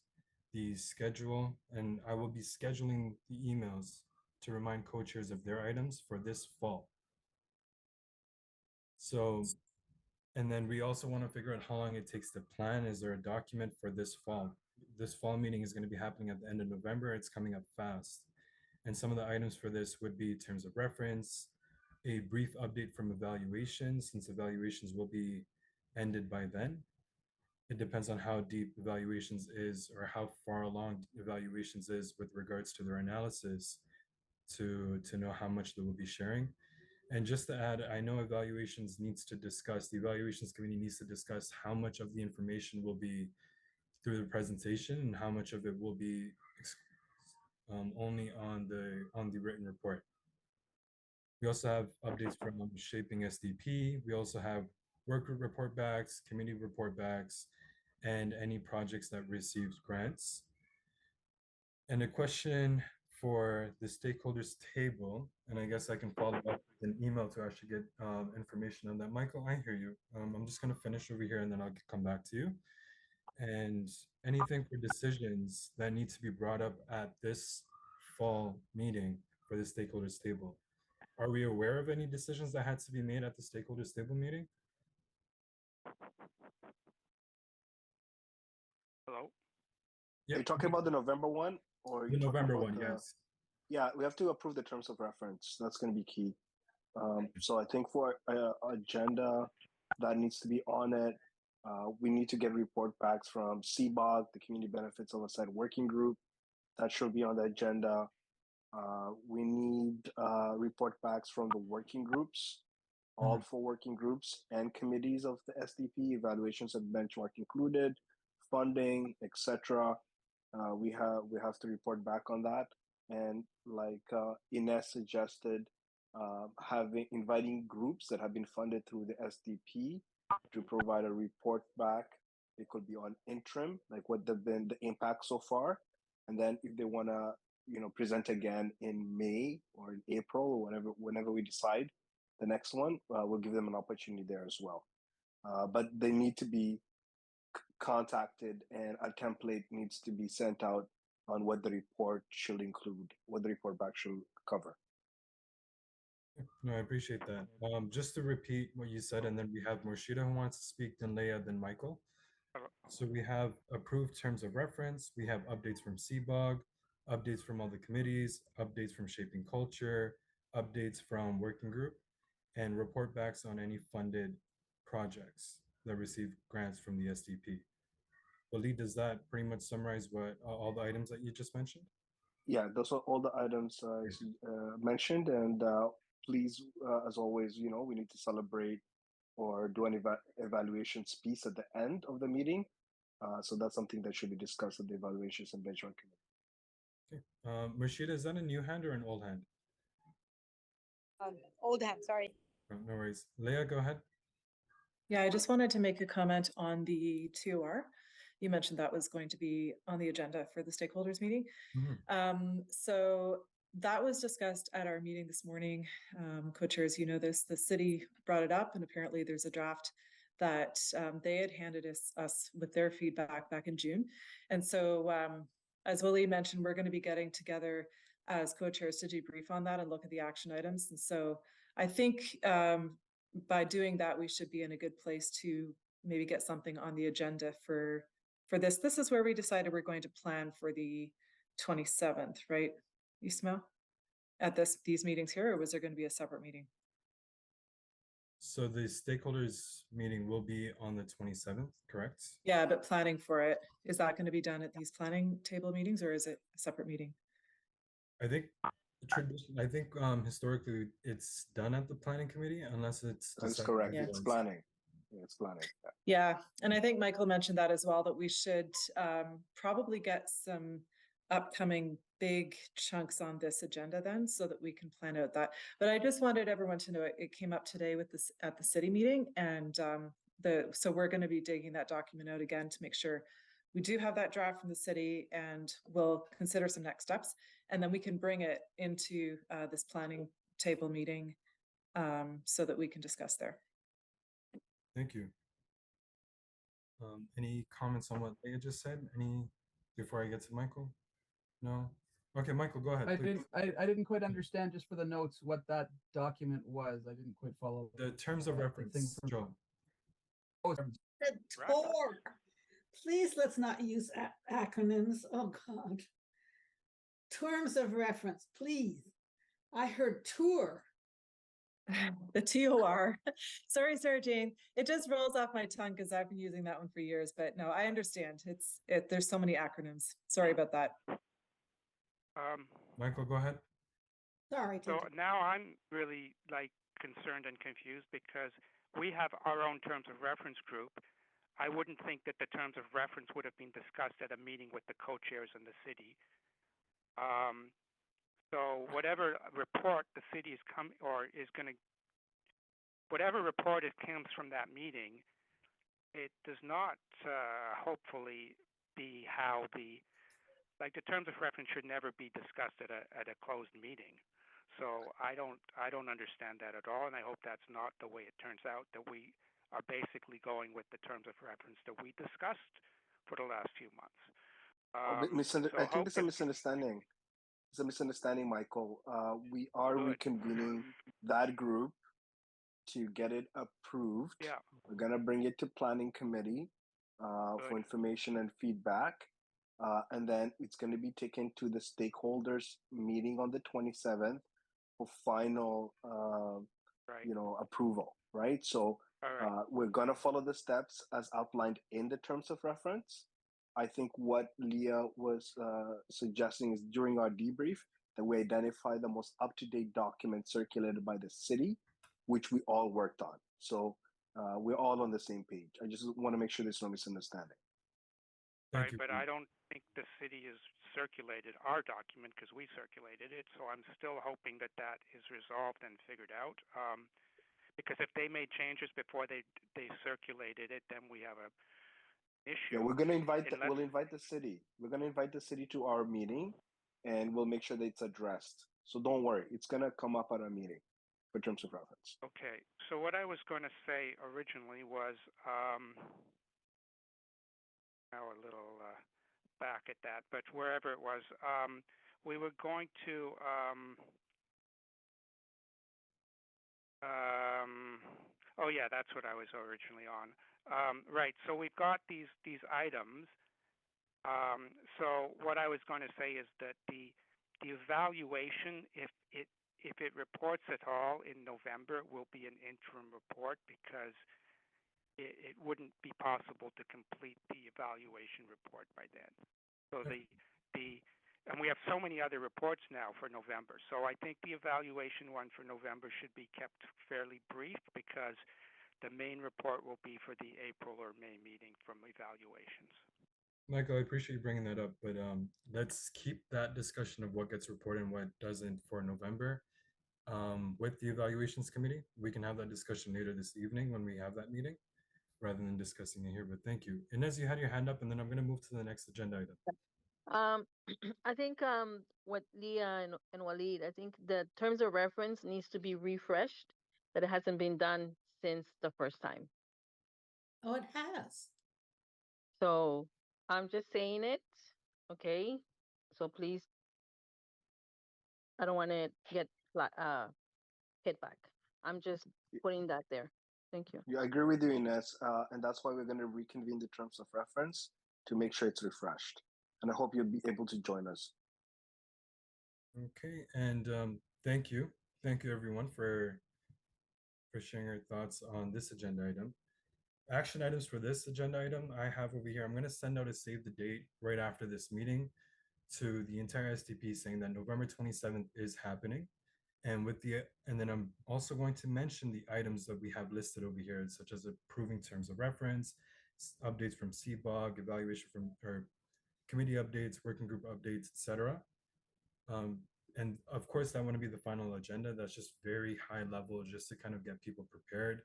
the schedule, and I will be scheduling the emails to remind co-chairs of their items for this fall. So, and then we also want to figure out how long it takes to plan. Is there a document for this fall? This fall meeting is going to be happening at the end of November. It's coming up fast. And some of the items for this would be terms of reference, a brief update from evaluations, since evaluations will be ended by then. It depends on how deep evaluations is, or how far along evaluations is with regards to their analysis, to know how much they will be sharing. And just to add, I know the evaluations committee needs to discuss how much of the information will be through the presentation and how much of it will be only on the written report. We also have updates from Shaping SDP. We also have work group report backs, committee report backs, and any projects that received grants. And a question for the stakeholders table, and I guess I can follow up with an email to actually get information on that. Michael, I hear you. I'm just going to finish over here and then I'll come back to you. And anything for decisions that need to be brought up at this fall meeting for the stakeholders table. Are we aware of any decisions that had to be made at the stakeholders table meeting? Hello? Are you talking about the November one, or are The you talking November about one, the? yes. Yeah, we have to approve the terms of reference. That's going to be key. So I think for agenda that needs to be on it, we need to get report backs from CBOG, the Community Benefits Oversight Working Group. That should be on the agenda. We need report backs from the working groups, all 4 working groups and committees of the SDP, evaluations and benchmark included, funding, etc. We have to report back on that. And like Ines suggested, inviting groups that have been funded through the SDP to provide a report back. It could be on interim, like what have been the impact so far, and then if they want to, present again in May or in April or whenever we decide the next one, we'll give them an opportunity there as well. But they need to be contacted, and a template needs to be sent out on what the report should include, what the report back should cover. No, I appreciate that. Just to repeat what you said, and then we have Murshida who wants to speak, then Leah, then Michael. So we have approved terms of reference, we have updates from CBOG, updates from all the committees, updates from Shaping Culture, updates from Working Group, and report backs on any funded projects that receive grants from the SDP. Walied, does that pretty much summarize what all the items that you just mentioned? Yeah, those are all the items mentioned, and please, as always, we need to celebrate or do an evaluations piece at the end of the meeting. So that's something that should be discussed at the evaluations and benchmark committee. Okay. Murshida, is that a new hand or an old hand? Old hand, sorry. No worries. Leah, go ahead. Yeah, I just wanted to make a comment on the TOR. You mentioned that was going to be on the agenda for the stakeholders meeting. So that was discussed at our meeting this morning. Co-chairs, you know this, the city brought it up, and apparently there's a draft that they had handed us with their feedback back in June. And so as Walied mentioned, we're going to be getting together as co-chairs to debrief on that and look at the action items. And so I think by doing that, we should be in a good place to maybe get something on the agenda for this. This is where we decided we're going to plan for the 27th, right, Ismail? At these meetings here, or was there going to be a separate meeting? So the stakeholders meeting will be on the 27th, correct? Yeah, but planning for it, is that going to be done at these planning table meetings, or is it a separate meeting? I think historically it's done at the planning committee, unless it's That's correct. Yeah. It's planning. Yeah, it's planning. Yeah, and I think Michael mentioned that as well, that we should probably get some upcoming big chunks on this agenda then, so that we can plan out that. But I just wanted everyone to know it came up today with this at the city meeting, and so we're going to be digging that document out again to make sure we do have that draft from the city, and we'll consider some next steps, and then we can bring it into this planning table meeting so that we can discuss there. Thank you. Any comments on what Leah just said? Before I get to Michael? No? Okay, Michael, go ahead. I didn't quite understand, just for the notes, what that document was. I didn't quite follow. The terms of reference, Joel. The TOR. Please, let's not use acronyms. Oh, God. Terms of reference, please. I heard tour. The TOR. Sorry, Sarah Jane. It just rolls off my tongue because I've been using that one for years. But no, I understand. There's so many acronyms. Sorry about that. Michael, go ahead. Sorry. So now I'm really concerned and confused because we have our own terms of reference group. I wouldn't think that the terms of reference would have been discussed at a meeting with the co-chairs in the city. So whatever report the city whatever report comes from that meeting, it does not hopefully be how the like the terms of reference should never be discussed at a closed meeting. So I don't understand that at all, and I hope that's not the way it turns out, that we are basically going with the terms of reference that we discussed for the last few months. I think it's a misunderstanding. It's a misunderstanding, Michael. We are reconvening that group to get it approved. Yeah. We're gonna bring it to planning committee for information and feedback. And then it's going to be taken to the stakeholders meeting on the 27th for final, approval, right? So we're going to follow the steps as outlined in the terms of reference. I think what Leah was suggesting is during our debrief that we identify the most up-to-date document circulated by the city, which we all worked on. So we're all on the same page. I just want to make sure there's no misunderstanding. Right, but I don't think the city has circulated our document because we circulated it. So I'm still hoping that that is resolved and figured out. Because if they made changes before they circulated it, then we have a issue. Yeah, we're going to invite. We'll invite the city. We're going to invite the city to our meeting, and we'll make sure that it's addressed. So don't worry, it's going to come up at our meeting for terms of reference. Okay. So what I was going to say originally was. Now a little back at that, but wherever it was, we were going to oh yeah, that's what I was originally on. Right, so we've got these items. So what I was going to say is that the evaluation, if it reports at all in November, will be an interim report because it wouldn't be possible to complete the evaluation report by then. So and we have so many other reports now for November. So I think the evaluation one for November should be kept fairly brief because the main report will be for the April or May meeting from evaluations. Michael, I appreciate you bringing that up, but let's keep that discussion of what gets reported and what doesn't for November with the evaluations committee. We can have that discussion later this evening when we have that meeting, rather than discussing it here, but thank you. Inez, you had your hand up, and then I'm going to move to the next agenda item. I think what Leah and Walied, I think the terms of reference needs to be refreshed, that it hasn't been done since the first time. Oh, it has. So I'm just saying it, okay? So please, I don't want to get hit back. I'm just putting that there. Thank you. Yeah, I agree with you, Inez, and that's why we're going to reconvene the terms of reference to make sure it's refreshed. And I hope you'll be able to join us. Okay, and thank you everyone for sharing your thoughts on this agenda item. Action items for this agenda item I have over here. I'm going to send out a save the date right after this meeting to the entire SDP saying that November 27th is happening. And then I'm also going to mention the items that we have listed over here, such as approving terms of reference, updates from CBOG, evaluation from or committee updates, working group updates, etc. And of course, that wouldn't be the final agenda. That's just very high level, just to kind of get people prepared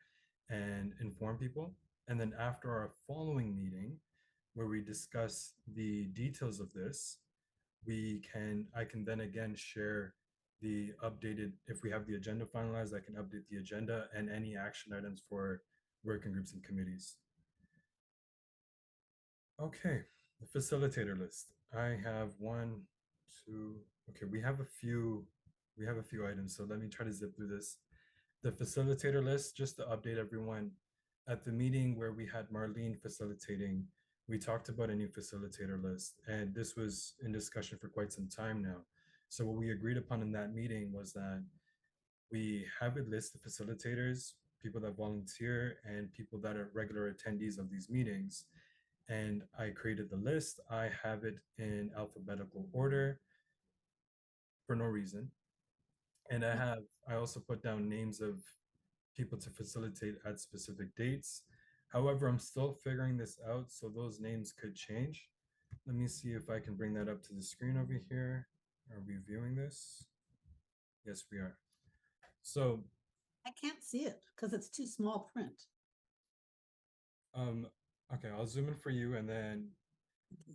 and inform people. And then after our following meeting, where we discuss the details of this, I can then again share the updated, if we have the agenda finalized, I can update the agenda and any action items for working groups and committees. Okay, the facilitator list. I have we have a few items, so let me try to zip through this. The facilitator list, just to update everyone, at the meeting where we had Marlene facilitating, we talked about a new facilitator list, and this was in discussion for quite some time now. So what we agreed upon in that meeting was that we have a list of facilitators, people that volunteer, and people that are regular attendees of these meetings. And I created the list. I have it in alphabetical order for no reason. And I also put down names of people to facilitate at specific dates. However, I'm still figuring this out, so those names could change. Let me see if I can bring that up to the screen over here. Are we viewing this? Yes, we are. So I can't see it because it's too small print. Okay, I'll zoom in for you, and then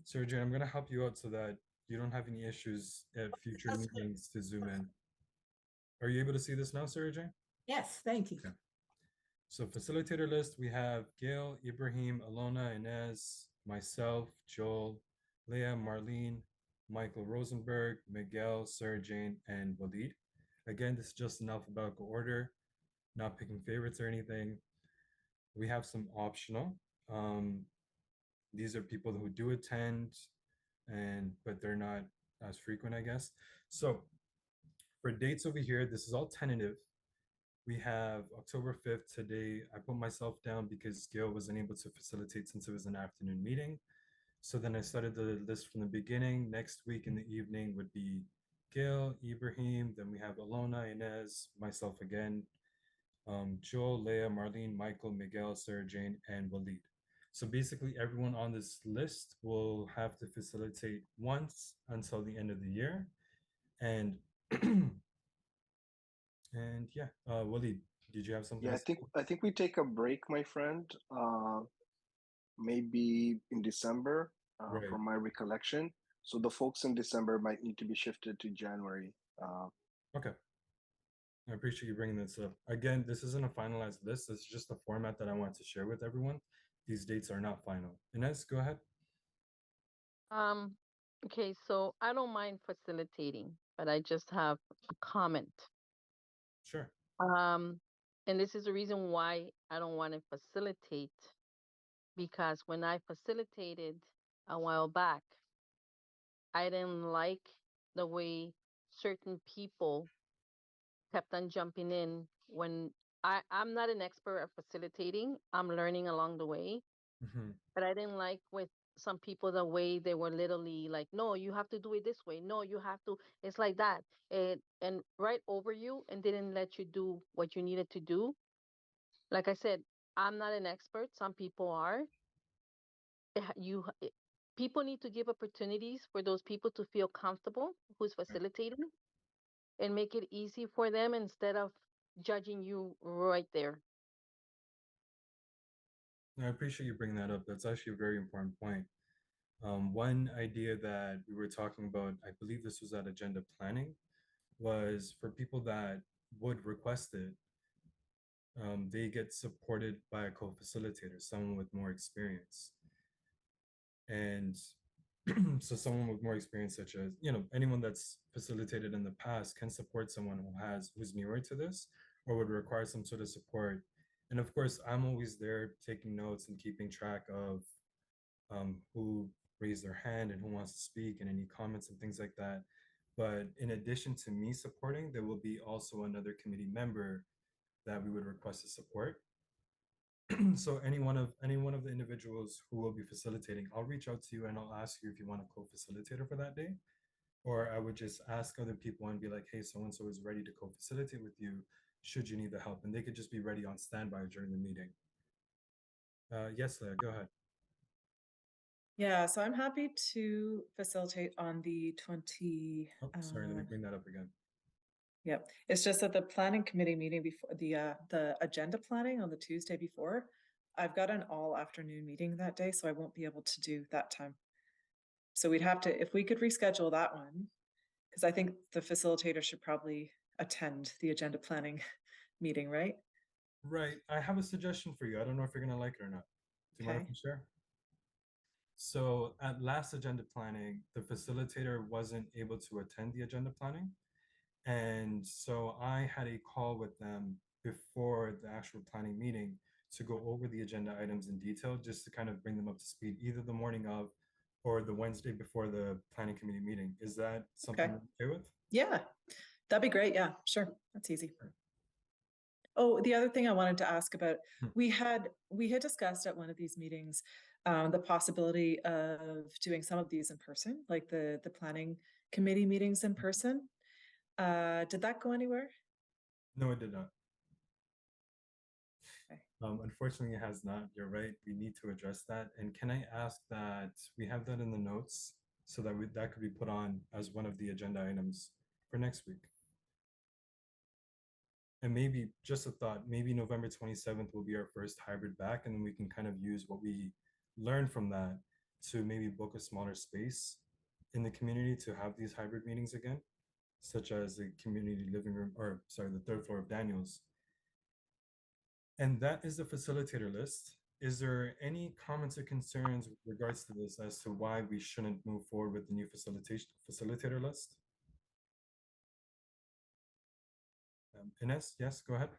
Sergio, I'm going to help you out so that you don't have any issues at future That's good. meetings to zoom in. Are you able to see this now, Sarah Jane? Yes, thank you. Okay. So facilitator list, we have Gail, Ibrahim, Alona, Inez, myself, Joel, Leah, Marlene, Michael Rosenberg, Miguel, Sarah Jane, and Walied. Again, this is just in alphabetical order, not picking favorites or anything. We have some optional. These are people who do attend, but they're not as frequent, I guess. So for dates over here, this is all tentative. We have October 5th today. I put myself down because Gail wasn't able to facilitate since it was an afternoon meeting. So then I started the list from the beginning. Next week in the evening would be Gail, Ibrahim. Then we have Alona, Inez, myself again, Joel, Leah, Marlene, Michael, Miguel, Sarah Jane, and Walied. So basically everyone on this list will have to facilitate once until the end of the year. And and yeah, Waleed, did you have something Yeah, to say? I think we take a break, my friend. Maybe in December, Right. from my recollection. So the folks in December might need to be shifted to January. Okay. I appreciate you bringing this up. Again, this isn't a finalized list. This is just a format that I want to share with everyone. These dates are not final. Inez, go ahead. Okay, so I don't mind facilitating, but I just have a comment. Sure. And this is the reason why I don't want to facilitate, because when I facilitated a while back, I didn't like the way certain people kept on jumping in when I'm not an expert at facilitating. I'm learning along the way. Mm-hmm. But I didn't like with some people the way they were literally like, no, you have to do it this way. No, you have to. It's like that. And right over you and didn't let you do what you needed to do. Like I said, I'm not an expert. Some people are. People need to give opportunities for those people to feel comfortable who's facilitating and make it easy for them instead of judging you right there. I appreciate you bringing that up. That's actually a very important point. One idea that we were talking about, I believe this was at agenda planning, was for people that would request it, they get supported by a co-facilitator, someone with more experience. And so someone with more experience, such as, anyone that's facilitated in the past can support someone who's newer to this or would require some sort of support. And of course, I'm always there taking notes and keeping track of who raised their hand and who wants to speak and any comments and things like that. But in addition to me supporting, there will be also another committee member that we would request to support. So any one of the individuals who will be facilitating, I'll reach out to you and I'll ask you if you want a co-facilitator for that day. Or I would just ask other people and be like, hey, so-and-so is ready to co-facilitate with you, should you need the help. And they could just be ready on standby during the meeting. Yes, Leah, go ahead. Yeah, so I'm happy to facilitate on the 20. Oh, sorry, let me bring that up again. Yeah, it's just that the planning committee meeting before the agenda planning on the Tuesday before, I've got an all afternoon meeting that day, so I won't be able to do that time. So we'd have to, if we could reschedule that one, because I think the facilitator should probably attend the agenda planning meeting, right? Right. I have a suggestion for you. I don't know if you're gonna like it or not. Do you mind if I share? So at last agenda planning, the facilitator wasn't able to attend the agenda planning. And so I had a call with them before the actual planning meeting to go over the agenda items in detail, just to kind of bring them up to speed, either the morning of or the Wednesday before the planning committee meeting. Is that something you're okay with? Yeah, that'd be great. Yeah, sure. That's easy. Oh, the other thing I wanted to ask about, we had discussed at one of these meetings the possibility of doing some of these in person, like the planning committee meetings in person. Did that go anywhere? No, it did not. Okay. Unfortunately, it has not. You're right. We need to address that. And can I ask that we have that in the notes so that that could be put on as one of the agenda items for next week? And maybe just a thought, maybe November 27th will be our first hybrid back, and then we can kind of use what we learned from that to maybe book a smaller space in the community to have these hybrid meetings again, such as the community living room, or sorry, the third floor of Daniels. And that is the facilitator list. Is there any comments or concerns with regards to this as to why we shouldn't move forward with the new facilitator list? Ines, yes, go ahead.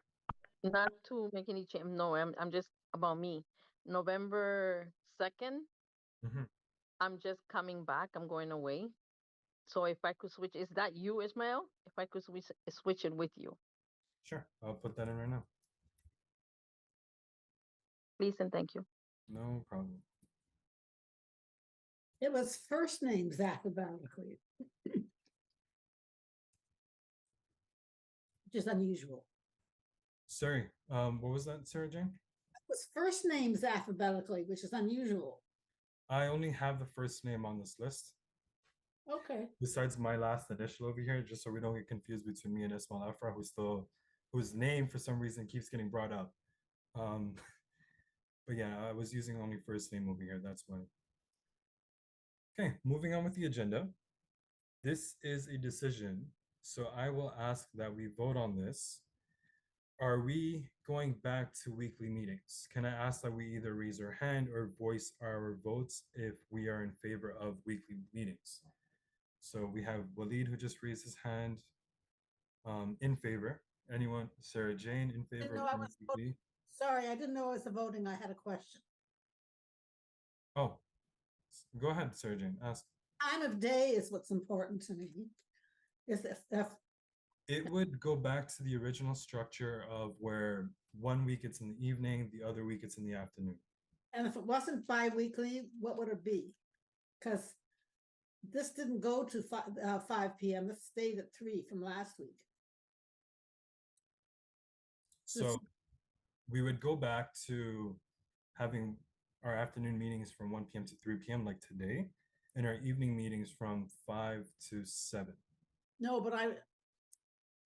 Not to make any change. No, I'm just about me. November 2nd, Mhm. I'm just coming back. I'm going away. So if I could switch, is that you, Ismail? If I could switch it with you, Sure, I'll put that in right now. please and thank you. No problem. It was first names alphabetically, which is unusual. Sorry, what was that, Sarah Jane? It was first names alphabetically, which is unusual. I only have the first name on this list. Okay. Besides my last initial over here, just so we don't get confused between me and Ismail Afra, whose name for some reason keeps getting brought up. But yeah, I was using only first name over here, that's why. Okay, moving on with the agenda. This is a decision, so I will ask that we vote on this. Are we going back to weekly meetings? Can I ask that we either raise our hand or voice our votes if we are in favor of weekly meetings? So we have Waleed who just raised his hand in favor. Anyone? Sarah Jane in favor No, of I going was weekly? sorry, I didn't know I was voting. I had a question. Oh, go ahead, Sarah Jane. Ask. Time of day is what's important to me. Is if It would go back to the original structure of where 1 week it's in the evening, the other week it's in the afternoon. and if it wasn't bi-weekly, what would it be? Because this didn't go to 5 p.m. This stayed at 3 from last week. So we would go back to having our afternoon meetings from 1 p.m. to 3 p.m. like today, and our evening meetings from 5 to 7. No, but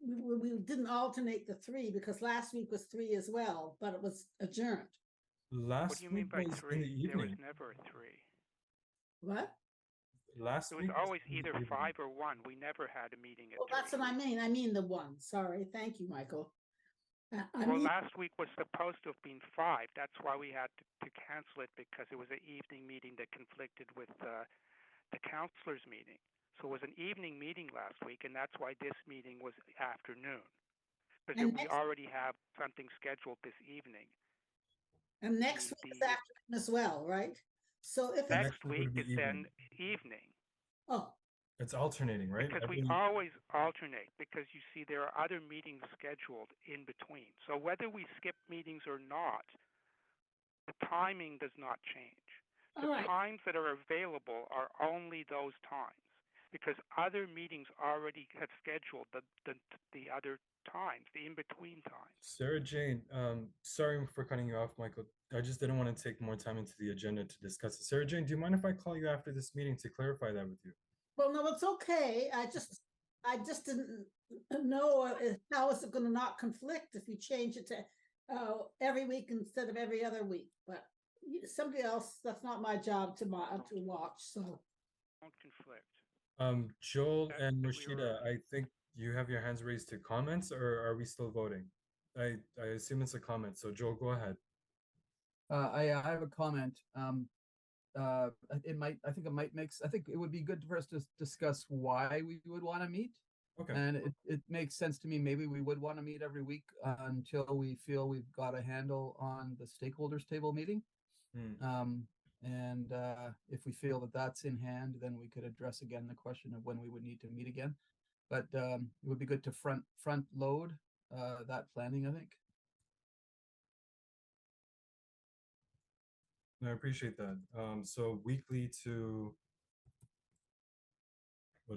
we didn't alternate the 3 because last week was 3 as well, but it was adjourned. Last What do you mean week by was 3? in the There was evening. never a 3. What? Last It was week always in the either evening. 5 or 1. We never had a meeting at Well, 3. that's what I mean. I mean the 1. Sorry. Thank you, Michael. Well, last week was supposed to have been 5. That's why we had to cancel it, because it was an evening meeting that conflicted with the councilors' meeting. So it was an evening meeting last week, and that's why this meeting was afternoon. Because we already have something scheduled this evening. And next week is afternoon as well, right? So if next week is then evening. Oh. It's alternating, right? Because we always alternate, because you see there are other meetings scheduled in between. So whether we skip meetings or not, the timing does not change. The times that are available are only those times, because other meetings already have scheduled the other times, the in-between times. Sarah Jane, sorry for cutting you off, Michael. I just didn't want to take more time into the agenda to discuss it. Sarah Jane, do you mind if I call you after this meeting to clarify that with you? Well, no, it's okay. I just didn't know how is it going to not conflict if you change it to every week instead of every other week. But somebody else, that's not my job to watch. So don't conflict. Joel and Murshida, I think you have your hands raised to comments, or are we still voting? I assume it's a comment. So Joel, go ahead. I have a comment. I think it would be good for us to discuss why we would want to meet. Okay. And it makes sense to me. Maybe we would want to meet every week until we feel we've got a handle on the stakeholders table meeting. And if we feel that that's in hand, then we could address again the question of when we would need to meet again. But it would be good to front load that planning, I think. No, I appreciate that. So weekly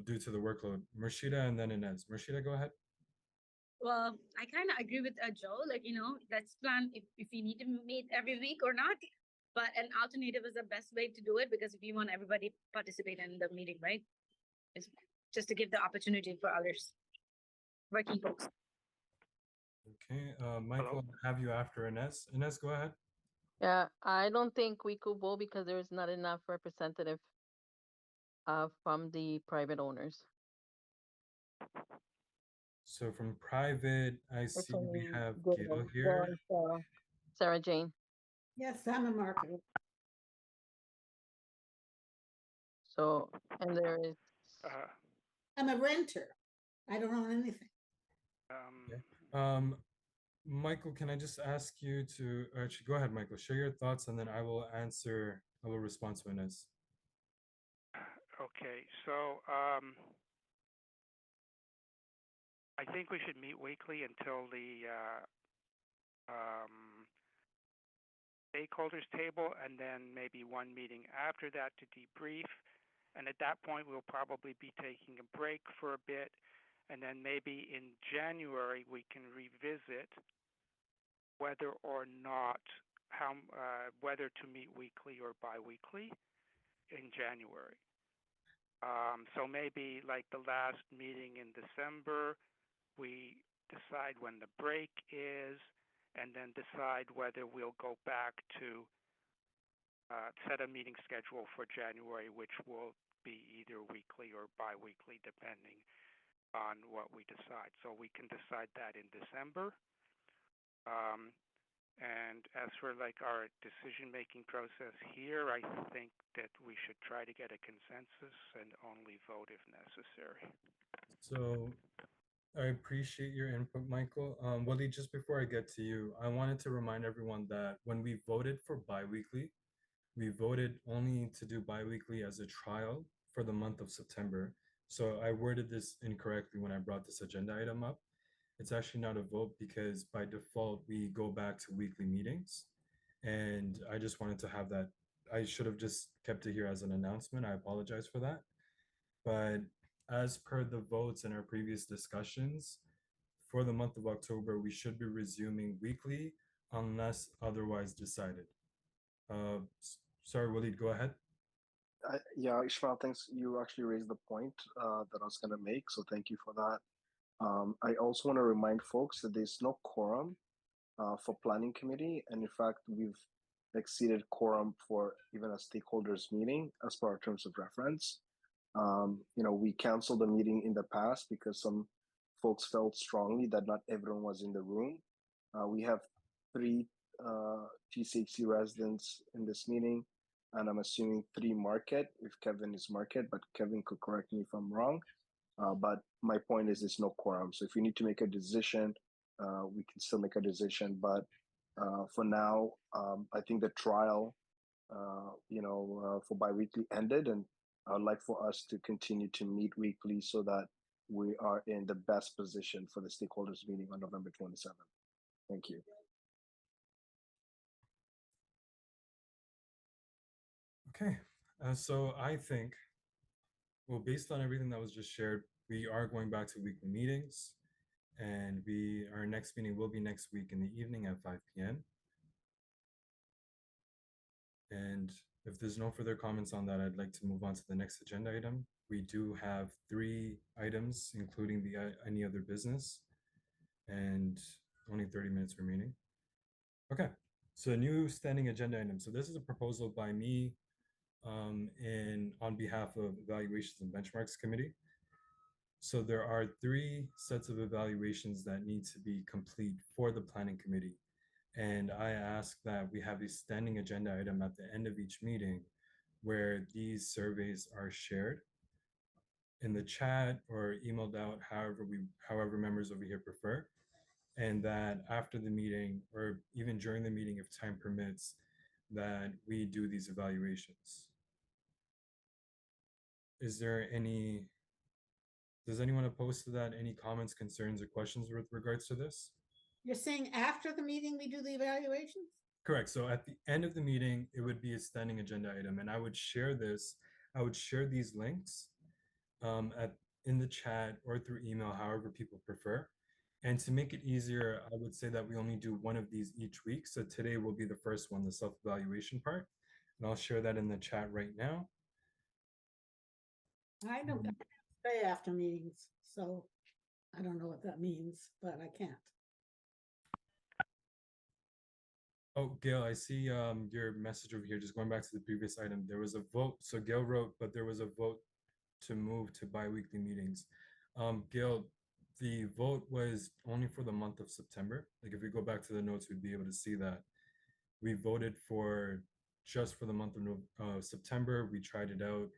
due to the workload, Murshida and then Inez. Murshida, go ahead. Well, I kind of agree with Joe. Let's plan if we need to meet every week or not. But an alternative is the best way to do it, because if you want everybody to participate in the meeting, right? It's just to give the opportunity for others, working folks. Okay, Michael, have you after Inez. Inez, go ahead. Yeah, I don't think we could vote because there is not enough representative. from the private owners. So from private, I Or see we from have Gail, Gail Gail here. and Sarah Jane. Yes, I'm a marketer. So, and there is, Uh, I'm a renter. I don't own anything. Michael, can I just ask you to actually go ahead, Michael, share your thoughts, and then I will respond to Inez. okay, so I think we should meet weekly until the stakeholders table, and then maybe one meeting after that to debrief. And at that point, we'll probably be taking a break for a bit, and then maybe in January we can revisit whether or not whether to meet weekly or biweekly in January. So maybe like the last meeting in December, we decide when the break is, and then decide whether we'll go back to set a meeting schedule for January, which will be either weekly or biweekly, depending on what we decide. So we can decide that in December. And as for like our decision-making process here, I think that we should try to get a consensus and only vote if necessary. So I appreciate your input, Michael. Waleed, just before I get to you, I wanted to remind everyone that when we voted for biweekly, we voted only to do biweekly as a trial for the month of September. So I worded this incorrectly when I brought this agenda item up. It's actually not a vote because by default, we go back to weekly meetings. And I just wanted to have that. I should have just kept it here as an announcement. I apologize for that. But as per the votes in our previous discussions, for the month of October, we should be resuming weekly unless otherwise decided. Sorry, Waleed, go ahead. Yeah, Ishmael, thanks. You actually raised the point that I was going to make, so thank you for that. I also want to remind folks that there's no quorum for planning committee, and in fact, we've exceeded quorum for even a stakeholders meeting as per our terms of reference. We canceled the meeting in the past because some folks felt strongly that not everyone was in the room. We have 3 TCHC residents in this meeting, and I'm assuming 3 market, if Kevin is market, but Kevin could correct me if I'm wrong. But my point is there's no quorum. So if you need to make a decision, we can still make a decision. But for now, I think the trial, for biweekly ended, and I'd like for us to continue to meet weekly so that we are in the best position for the stakeholders meeting on November 27th. Thank you. Okay, so I think, well, based on everything that was just shared, we are going back to weekly meetings, and our next meeting will be next week in the evening at 5 p.m. And if there's no further comments on that, I'd like to move on to the next agenda item. We do have 3 items, including the any other business, and only 30 minutes remaining. Okay, so a new standing agenda item. So this is a proposal by me on behalf of Evaluations and Benchmarks Committee. So there are 3 sets of evaluations that need to be complete for the Planning Committee. And I ask that we have a standing agenda item at the end of each meeting where these surveys are shared in the chat or emailed out, however members over here prefer. And that after the meeting, or even during the meeting, if time permits, that we do these evaluations. Does anyone oppose to that? Any comments, concerns, or questions with regards to this? You're saying after the meeting, we do the evaluations? Correct. So at the end of the meeting, it would be a standing agenda item, and I would share these links in the chat or through email, however people prefer. And to make it easier, I would say that we only do one of these each week. So today will be the first one, the self-evaluation part. And I'll share that in the chat right now. I don't stay after meetings, so I don't know what that means, but I can't. Oh, Gail, I see your message over here. Just going back to the previous item, there was a vote. So Gail wrote, but there was a vote to move to bi-weekly meetings. Gail, the vote was only for the month of September. Like if we go back to the notes, we'd be able to see that we voted for just for the month of September. We tried it out,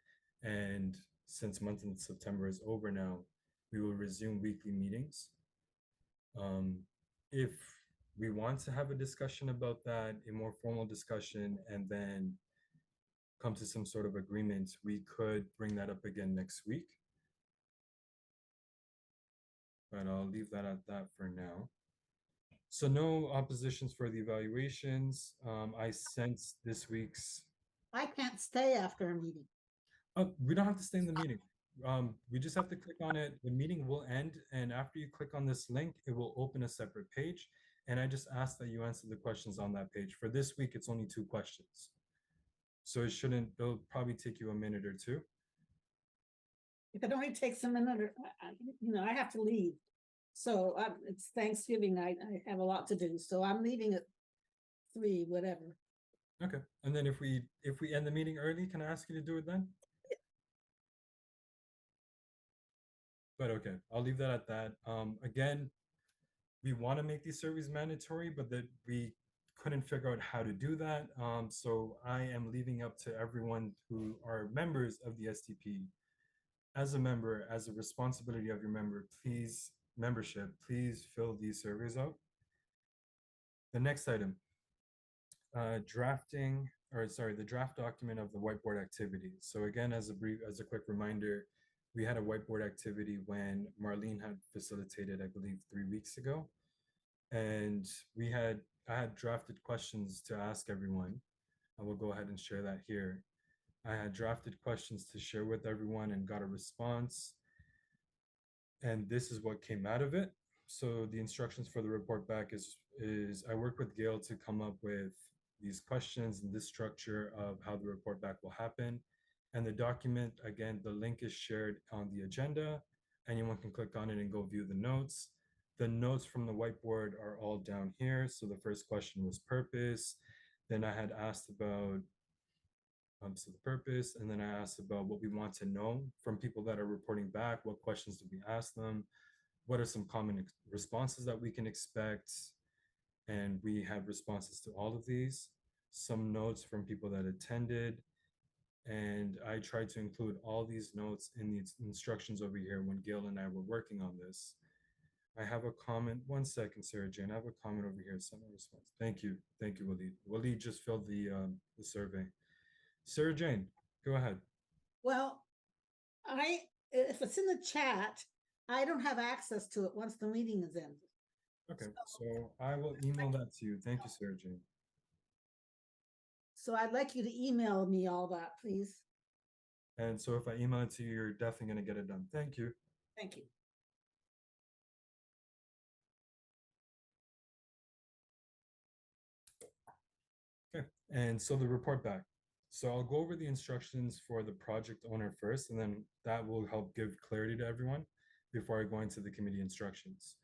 and since month of September is over now, we will resume weekly meetings. If we want to have a discussion about that, a more formal discussion, and then come to some sort of agreement, we could bring that up again next week. But I'll leave that at that for now. So no oppositions for the evaluations. I sense this week's. I can't stay after a meeting. We don't have to stay in the meeting. We just have to click on it. The meeting will end, and after you click on this link, it will open a separate page. And I just ask that you answer the questions on that page. For this week, it's only 2 questions. So it'll probably take you a minute or two. If it only takes a minute, or I have to leave. So it's Thanksgiving. I have a lot to do. So I'm leaving at 3, whatever. Okay. And then if we end the meeting early, can I ask you to do it then? Yeah. But okay, I'll leave that at that. Again, we want to make these surveys mandatory, but that we couldn't figure out how to do that. So I am leaving up to everyone who are members of the SDP. As a member, as a responsibility of your membership, please fill these surveys out. The next item, the draft document of the whiteboard activity. So again, as a quick reminder, we had a whiteboard activity when Marlene had facilitated, I believe, 3 weeks ago. And I had drafted questions to ask everyone. I will go ahead and share that here. I had drafted questions to share with everyone and got a response. And this is what came out of it. So the instructions for the report back is I worked with Gail to come up with these questions and this structure of how the report back will happen. And the document, again, the link is shared on the agenda. Anyone can click on it and go view the notes. The notes from the whiteboard are all down here. So the first question was purpose. Then I had asked about so the purpose, and then I asked about what we want to know from people that are reporting back. What questions do we ask them? What are some common responses that we can expect? And we have responses to all of these. Some notes from people that attended. And I tried to include all these notes in the instructions over here when Gail and I were working on this. I have a comment. 1 second, Sarah Jane. I have a comment over here. Some response. Thank you, Walied. Walied just filled the survey. Sarah Jane, go ahead. Well, if it's in the chat, I don't have access to it once the meeting is ended. Okay, so I will email that to you. Thank you, Sarah Jane. So I'd like you to email me all that, please. And so if I email it to you, you're definitely going to get it done. Thank you. Thank you. Okay, and so the report back. So I'll go over the instructions for the project owner first, and then that will help give clarity to everyone before I go into the committee instructions.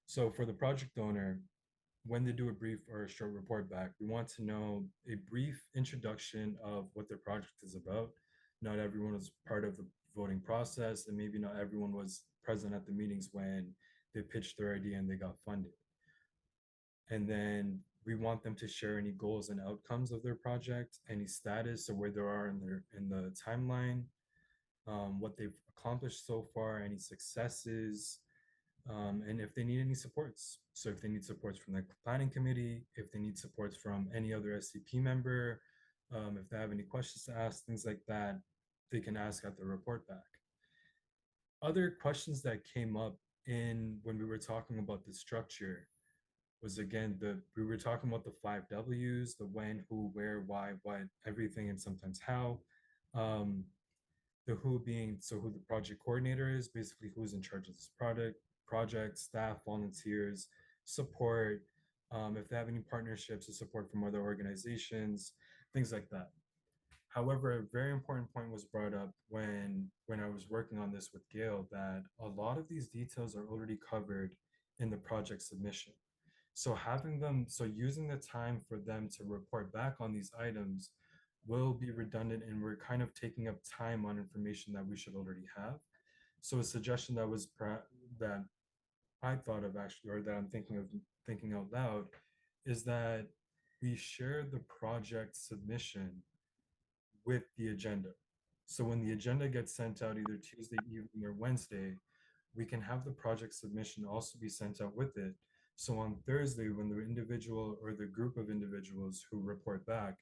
So for the project owner, when they do a brief or a short report back, we want to know a brief introduction of what their project is about. Not everyone was part of the voting process, and maybe not everyone was present at the meetings when they pitched their idea and they got funded. And then we want them to share any goals and outcomes of their project, any status or where they are in the timeline, what they've accomplished so far, any successes, and if they need any supports. So if they need supports from the planning committee, if they need supports from any other SCP member, if they have any questions to ask, things like that, they can ask at the report back. Other questions that came up when we were talking about the structure was, again, we were talking about the 5 W's, the when, who, where, why, what, everything, and sometimes how. The who being, so who the project coordinator is, basically who's in charge of this project, staff, volunteers, support, if they have any partnerships or support from other organizations, things like that. However, a very important point was brought up when I was working on this with Gail, that a lot of these details are already covered in the project submission. So using the time for them to report back on these items will be redundant, and we're kind of taking up time on information that we should already have. So a suggestion that was that I thought of actually, or that I'm thinking out loud, is that we share the project submission with the agenda. So when the agenda gets sent out either Tuesday evening or Wednesday, we can have the project submission also be sent out with it. So on Thursday, when the individual or the group of individuals who report back,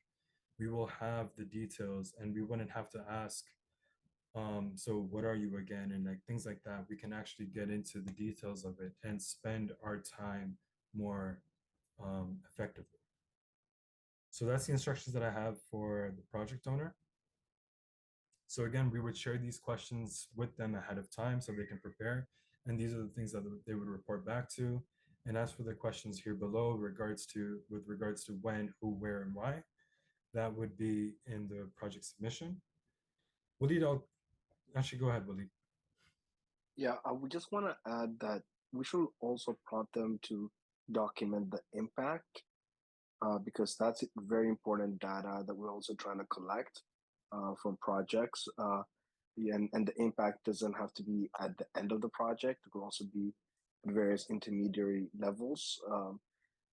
we will have the details and we wouldn't have to ask, so what are you again? And like things like that, we can actually get into the details of it and spend our time more effectively. So that's the instructions that I have for the project owner. So again, we would share these questions with them ahead of time so they can prepare. And these are the things that they would report back to. And as for the questions here below, with regards to when, who, where, and why, that would be in the project submission. Waleed, I'll actually go ahead, Waleed. Yeah, I would just want to add that we should also prompt them to document the impact because that's very important data that we're also trying to collect from projects. And the impact doesn't have to be at the end of the project. It could also be at various intermediary levels.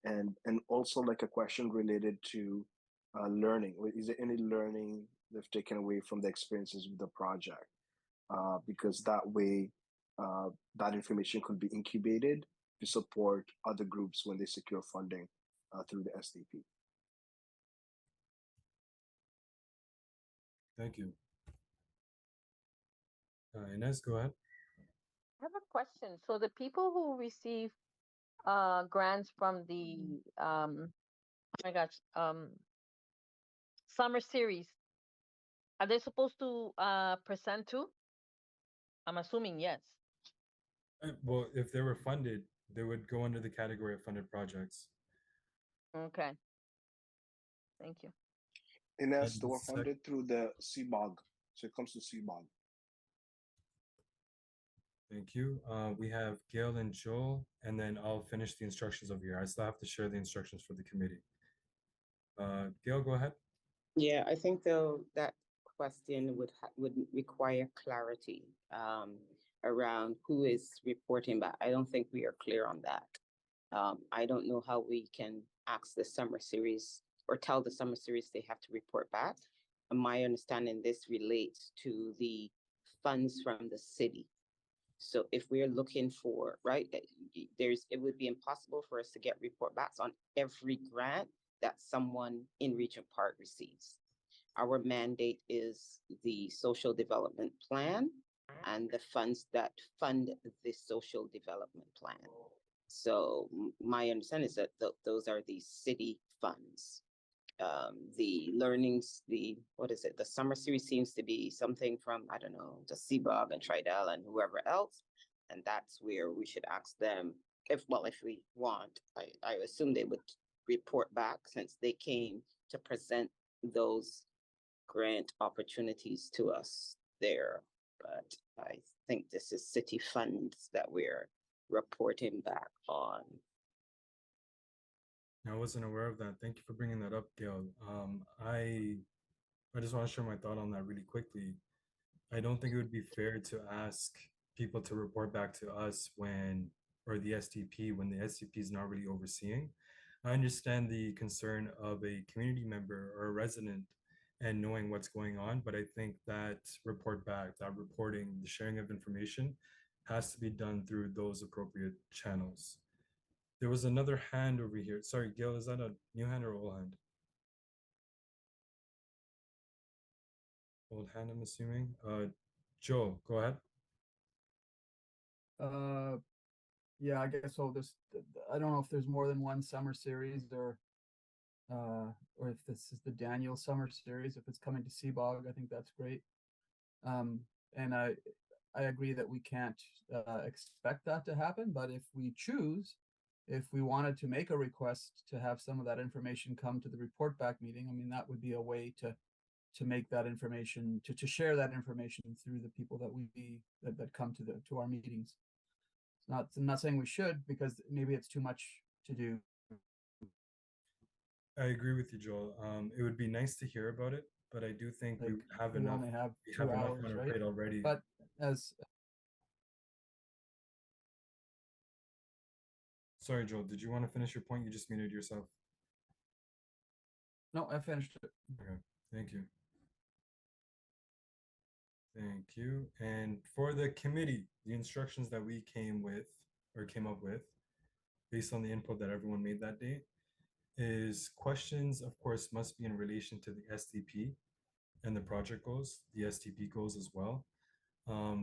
And also like a question related to learning. Is there any learning they've taken away from the experiences with the project? Because that way, that information could be incubated to support other groups when they secure funding through the SDP. Thank you. Inez, go ahead. I have a question. So the people who receive grants from the summer series, are they supposed to present too? I'm assuming yes. Well, if they were funded, they would go under the category of funded projects. Okay. Thank you. And as they were funded through the CBOG, so it comes to CBOG. Thank you. We have Gail and Joel, and then I'll finish the instructions over here. I still have to share the instructions for the committee. Gail, go ahead. Yeah, I think though that question would require clarity around who is reporting back. I don't think we are clear on that. I don't know how we can ask the summer series or tell the summer series they have to report back. And my understanding, this relates to the funds from the city. So if we're looking for, right, it would be impossible for us to get report backs on every grant that someone in Regent Park receives. Our mandate is the social development plan and the funds that fund the social development plan. So my understanding is that those are the city funds. The learnings, the summer series seems to be something from, I don't know, the CBOG and Tridel and whoever else. And that's where we should ask them if we want. I assume they would report back since they came to present those grant opportunities to us there. But I think this is city funds that we're reporting back on. I wasn't aware of that. Thank you for bringing that up, Gail. I just want to share my thought on that really quickly. I don't think it would be fair to ask people to report back to us or the SDP when the SDP is not really overseeing. I understand the concern of a community member or a resident and knowing what's going on, but I think that reporting, the sharing of information has to be done through those appropriate channels. There was another hand over here. Sorry, Gail, is that a new hand or old hand? Old hand, I'm assuming. Joel, go ahead. Yeah, I guess so. I don't know if there's more than one summer series or if this is the Daniel summer series. If it's coming to CBOG, I think that's great. And I agree that we can't expect that to happen, but if we wanted to make a request to have some of that information come to the report back meeting, I mean, that would be a way to make that information, to share that information through the people that come to our meetings. I'm not saying we should, because maybe it's too much to do. I agree with you, Joel. It would be nice to hear about it, but I do think Like, we have we enough. only have We 2 have enough hours, on our right? plate already. But as Sorry, Joel, did you want to finish your point? You just muted yourself. no, I finished it. Okay, thank you. Thank you. And for the committee, the instructions that we came up with, based on the input that everyone made that day, is questions, of course, must be in relation to the SDP and the project goals, the STP goals as well.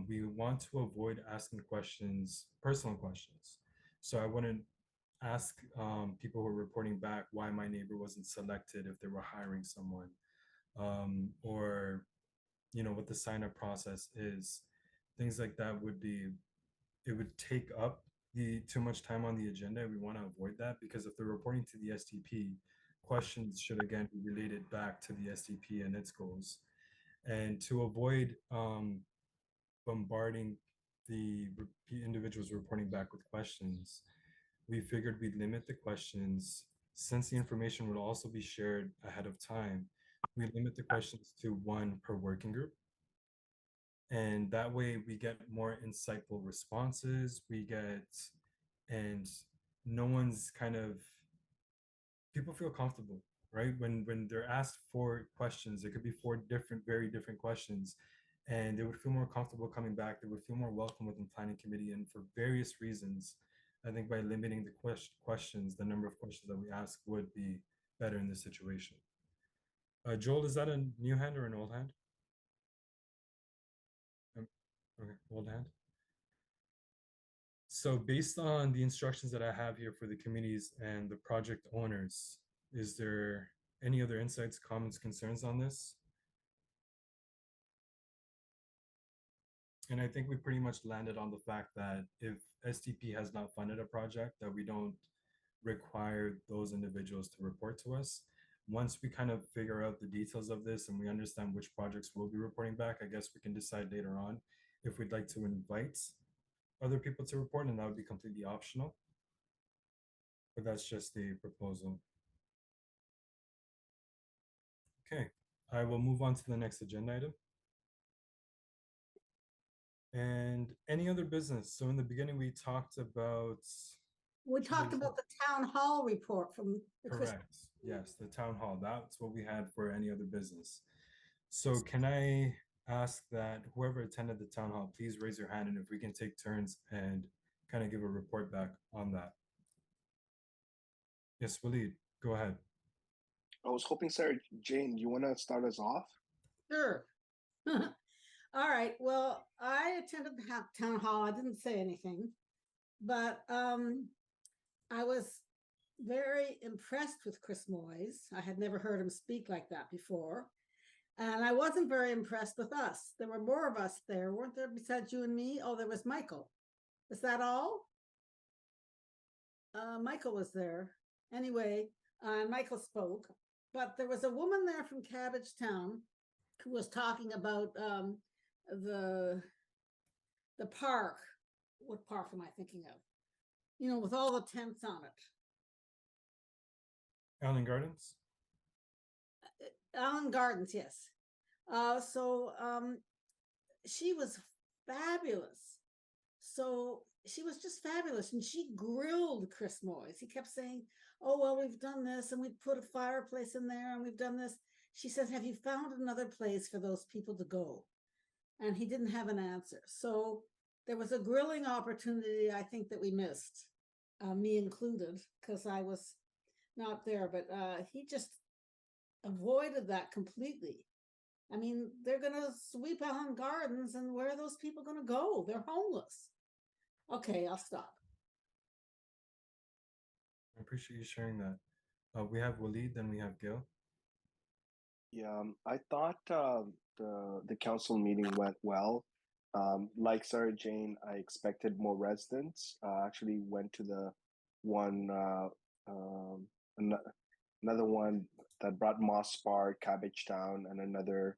We want to avoid asking questions, personal questions. So I wouldn't ask people who are reporting back why my neighbor wasn't selected if they were hiring someone, or what the sign up process is. Things like that it would take up too much time on the agenda. We want to avoid that because if they're reporting to the SDP, questions should again be related back to the SDP and its goals. And to avoid bombarding the individuals reporting back with questions, we figured we'd limit the questions. Since the information would also be shared ahead of time, we limit the questions to 1 per working group. And that way we get more insightful responses. And no one's people feel comfortable, right? When they're asked 4 questions, it could be 4 very different questions, and they would feel more comfortable coming back. They would feel more welcome within planning committee. And for various reasons, I think by limiting the questions, the number of questions that we ask would be better in this situation. Joel, is that a new hand or an old hand? Okay, old hand. So based on the instructions that I have here for the committees and the project owners, is there any other insights, comments, concerns on this? And I think we pretty much landed on the fact that if STP has not funded a project, that we don't require those individuals to report to us. Once we kind of figure out the details of this and we understand which projects will be reporting back, I guess we can decide later on if we'd like to invite other people to report, and that would be completely optional. But that's just the proposal. Okay, I will move on to the next agenda item. And any other business? So in the beginning, we talked about... We talked about the town hall report from the Correct. Yes, the town hall. That's what we had for any other business. So can I ask that whoever attended the town hall, please raise your hand, and if we can take turns and kind of give a report back on that. Yes, Waleed, go ahead. I was hoping, Sarah Jane, you want to start us off? Sure. All right. Well, I attended the town hall. I didn't say anything, but I was very impressed with Chris Moyes. I had never heard him speak like that before. And I wasn't very impressed with us. There were more of us there, weren't there, besides you and me? Oh, there was Michael. Is that all? Michael was there. Anyway, Michael spoke, but there was a woman there from Cabbagetown who was talking about the park. What park am I thinking of? You know, with all the tents on it. Allen Gardens? Allen Gardens, yes. She was fabulous. So she was just fabulous. And she grilled Chris Moyes. He kept saying, oh, well, we've done this and we put a fireplace in there and we've done this. She said, have you found another place for those people to go? And he didn't have an answer. So there was a grilling opportunity, I think, that we missed, me included, because I was not there. But he just avoided that completely. I mean, they're going to sweep Allen Gardens, and where are those people going to go? They're homeless. Okay, I'll stop. I appreciate you sharing that. We have Waleed, then we have Gail. Yeah, I thought the council meeting went well. Like Sarah Jane, I expected more residents. Actually went to the one, another one that brought Moss Park, Cabbagetown, and another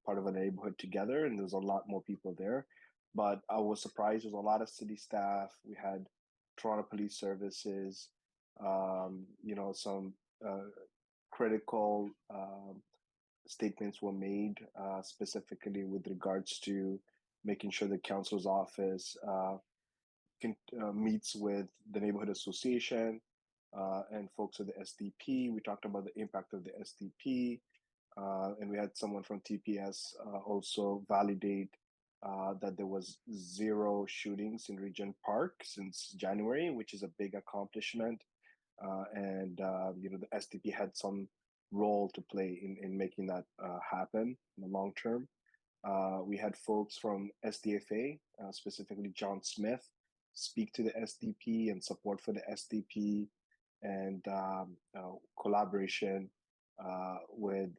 part of a neighborhood together, and there was a lot more people there. But I was surprised. There's a lot of city staff. We had Toronto Police Services, some critical statements were made, specifically with regards to making sure the council's office meets with the neighborhood association and folks of the SDP. We talked about the impact of the SDP, and we had someone from TPS also validate that there was 0 shootings in Regent Park since January, which is a big accomplishment. And the SDP had some role to play in making that happen in the long term. We had folks from SDFA, specifically John Smith, speak to the SDP and support for the SDP, and collaboration with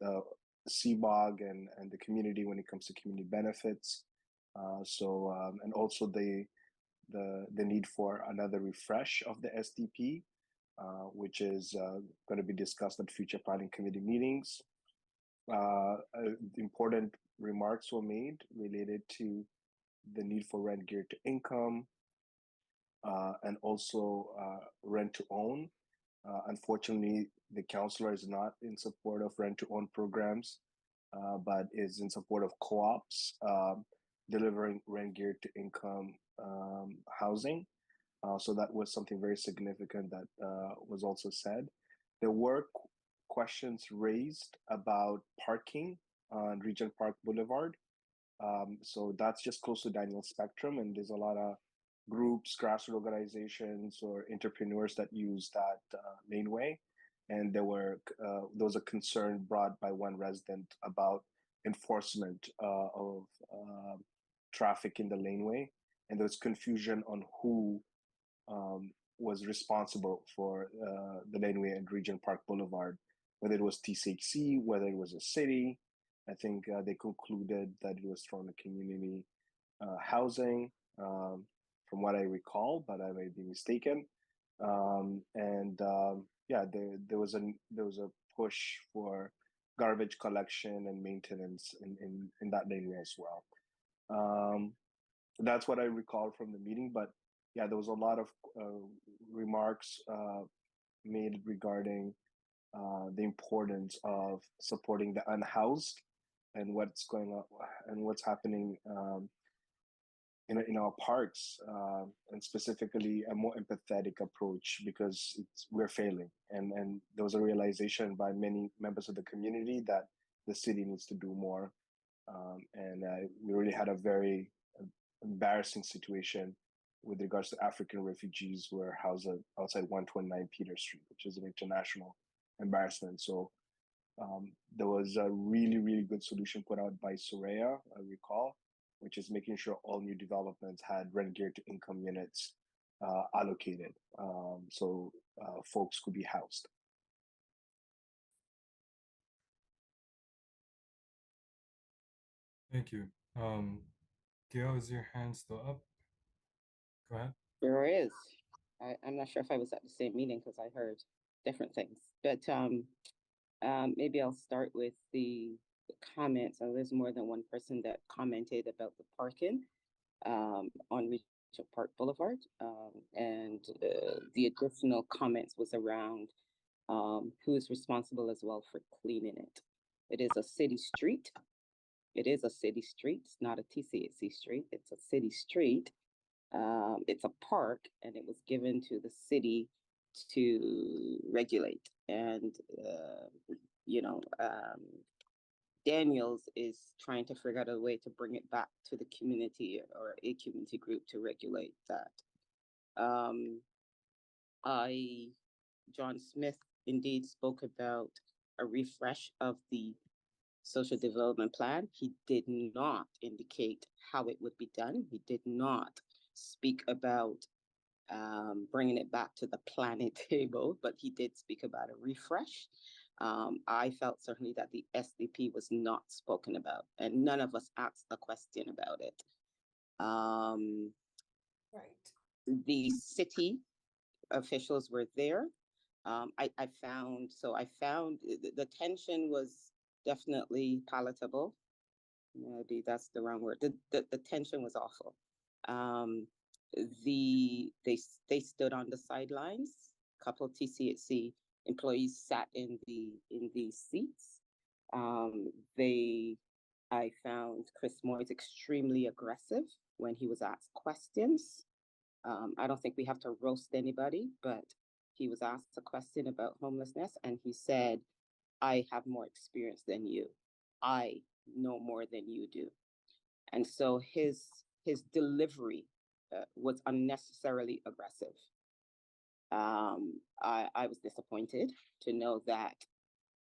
CBOG and the community when it comes to community benefits. And also the need for another refresh of the SDP, which is going to be discussed at future planning committee meetings. Important remarks were made related to the need for rent geared to income, and also rent to own. Unfortunately, the councillor is not in support of rent to own programs, but is in support of co-ops delivering rent geared to income housing. So that was something very significant that was also said. There were questions raised about parking on Regent Park Boulevard. So that's just close to Daniel Spectrum, and there's a lot of groups, grassroots organizations, or entrepreneurs that use that laneway. And there was a concern brought by one resident about enforcement of traffic in the laneway, and there was confusion on who was responsible for the laneway at Regent Park Boulevard, whether it was TCHC, whether it was a city. I think they concluded that it was from the community housing, from what I recall, but I may be mistaken. There was a push for garbage collection and maintenance in that laneway as well. That's what I recall from the meeting, but yeah, there was a lot of remarks made regarding the importance of supporting the unhoused and what's going on and what's happening in our parks, and specifically a more empathetic approach, because we're failing, and there was a realization by many members of the community that the city needs to do more, and we really had a very embarrassing situation with regards to African refugees who are housed outside 129 Peter Street, which is an international embarrassment. So there was a really, really good solution put out by Soraya, I recall, which is making sure all new developments had rent geared to income units allocated, so folks could be housed. Thank you. Gail, is your hand still up? Go ahead. There is. I'm not sure if I was at the same meeting because I heard different things, but maybe I'll start with the comments. So there's more than one person that commented about the parking on Regent Park Boulevard, and the additional comments was around who is responsible as well for cleaning it. It is a city street. It is a city street. It's not a TCAC street. It's a city street. It's a park, and it was given to the city to regulate. And Daniels is trying to figure out a way to bring it back to the community or a community group to regulate that. John Smith indeed spoke about a refresh of the social development plan. He did not indicate how it would be done. He did not speak about bringing it back to the planning table, but he did speak about a refresh. I felt certainly that the SDP was not spoken about, and none of us asked a question about it. Right. The city officials were there. I found the tension was definitely palatable. Maybe that's the wrong word. The tension was awful. They stood on the sidelines. A couple of TCHC employees sat in the seats. I found Chris Moyes extremely aggressive when he was asked questions. I don't think we have to roast anybody, but he was asked a question about homelessness, and he said, I have more experience than you. I know more than you do. And so his delivery was unnecessarily aggressive. I was disappointed to know that,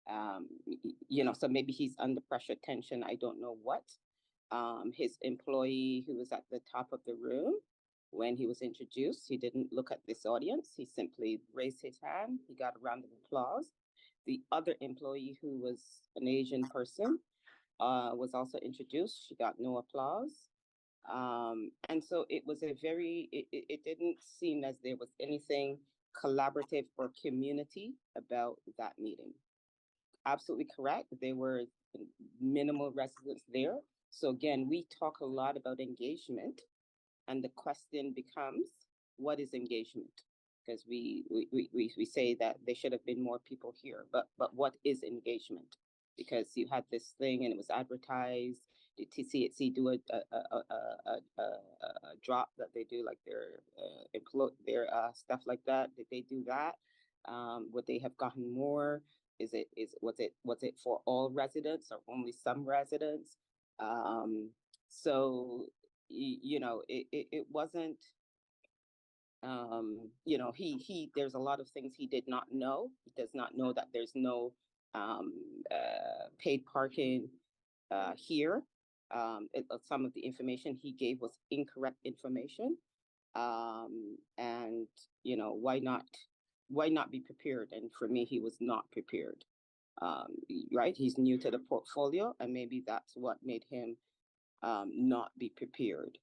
so maybe he's under pressure, tension, I don't know what. His employee who was at the top of the room, when he was introduced, he didn't look at this audience. He simply raised his hand. He got a round of applause. The other employee, who was an Asian person, was also introduced. She got no applause. And so it was it didn't seem as there was anything collaborative or community about that meeting. Absolutely correct. There were minimal residents there. So again, we talk a lot about engagement, and the question becomes, what is engagement? Because we say that there should have been more people here, but what is engagement? Because you had this thing and it was advertised. Did TCHC do a drop that they do, like their stuff like that? Did they do that? Would they have gotten more? Was it for all residents or only some residents? So it wasn't. There's a lot of things he did not know. He does not know that there's no paid parking here. Some of the information he gave was incorrect information. And why not be prepared? And for me, he was not prepared. Right? He's new to the portfolio, and maybe that's what made him not be prepared.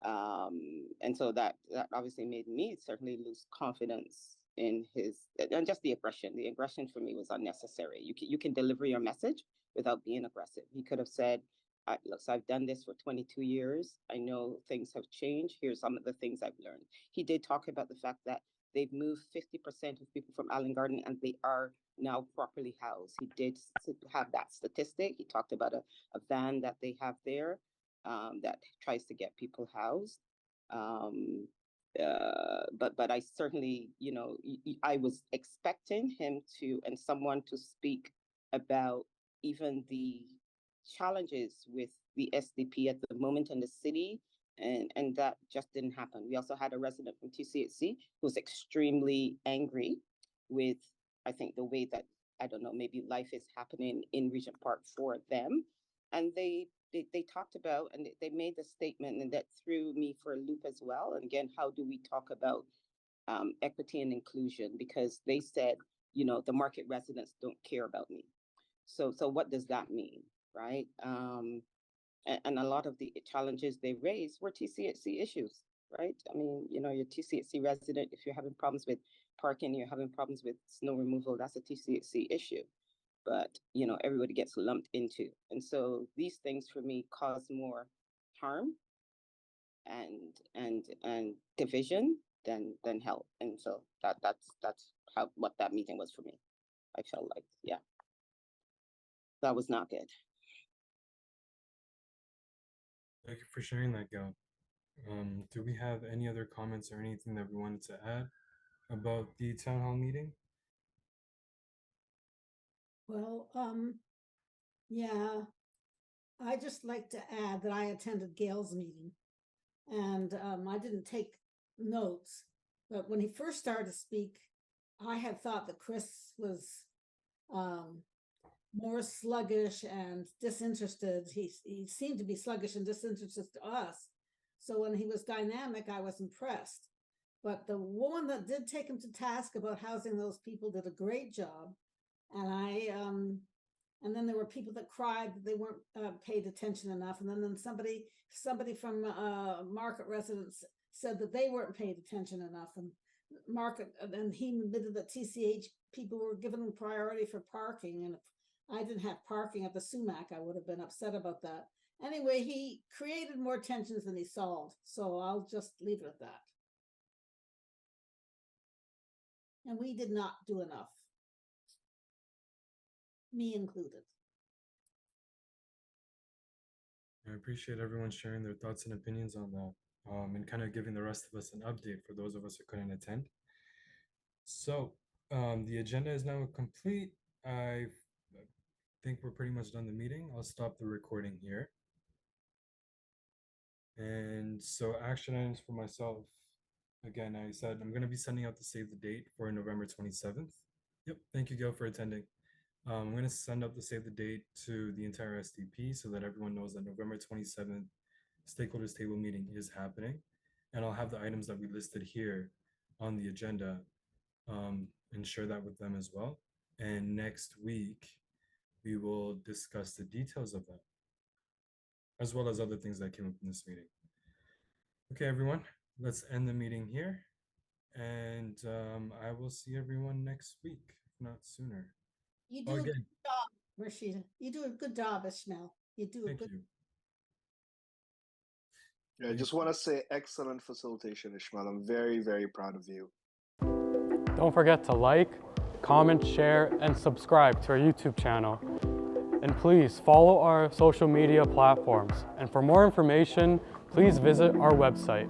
And so that obviously made me certainly lose confidence in his, and just the aggression. The aggression for me was unnecessary. You can deliver your message without being aggressive. He could have said, look, so I've done this for 22 years. I know things have changed. Here's some of the things I've learned. He did talk about the fact that they've moved 50% of people from Allen Garden, and they are now properly housed. He did have that statistic. He talked about a van that they have there that tries to get people housed. But I certainly, I was expecting him and someone to speak about even the challenges with the SDP at the moment in the city, and that just didn't happen. We also had a resident from TCHC who was extremely angry with, I think, the way that, I don't know, maybe life is happening in Regent Park for them. And they talked about, and they made the statement, and that threw me for a loop as well. And again, how do we talk about equity and inclusion? Because they said, the market residents don't care about me. So what does that mean, right? And a lot of the challenges they raised were TCHC issues, right? I mean, your TCHC resident, if you're having problems with parking, you're having problems with snow removal, that's a TCHC issue. But everybody gets lumped into, and so these things for me cause more harm and division than help. And so that's what that meeting was for me. I felt like, yeah, that was not good. Thank you for sharing that, Gail. Do we have any other comments or anything that we wanted to add about the town hall meeting? Well, yeah, I just like to add that I attended Gail's meeting, and I didn't take notes, but when he first started to speak, I had thought that Chris was more sluggish and disinterested. He seemed to be sluggish and disinterested to us. So when he was dynamic, I was impressed. But the woman that did take him to task about housing those people did a great job. And and then there were people that cried that they weren't paid attention enough. And then somebody from market residents said that they weren't paid attention enough. And he admitted that TCH people were given priority for parking. And if I didn't have parking at the sumac, I would have been upset about that. Anyway, he created more tensions than he solved. So I'll just leave it at that. And we did not do enough. Me included. I appreciate everyone sharing their thoughts and opinions on that, and kind of giving the rest of us an update for those of us who couldn't attend. So the agenda is now complete. I think we're pretty much done the meeting. I'll stop the recording here. And so action items for myself. Again, I said I'm going to be sending out the save the date for November 27th. Yep, thank you, Gail, for attending. I'm going to send out the save the date to the entire SDP so that everyone knows that November 27th stakeholders table meeting is happening. And I'll have the items that we listed here on the agenda and share that with them as well. And next week, we will discuss the details of that, as well as other things that came up in this meeting. Okay, everyone, let's end the meeting here. And I will see everyone next week, if not sooner. You do a good job, Murshida. You do a good job, Ismail. You do a good. Yeah, I just want to say excellent facilitation, Ismail. I'm very, very proud of you. Don't forget to like, comment, share, and subscribe to our YouTube channel. And please follow our social media platforms. And for more information, please visit our website.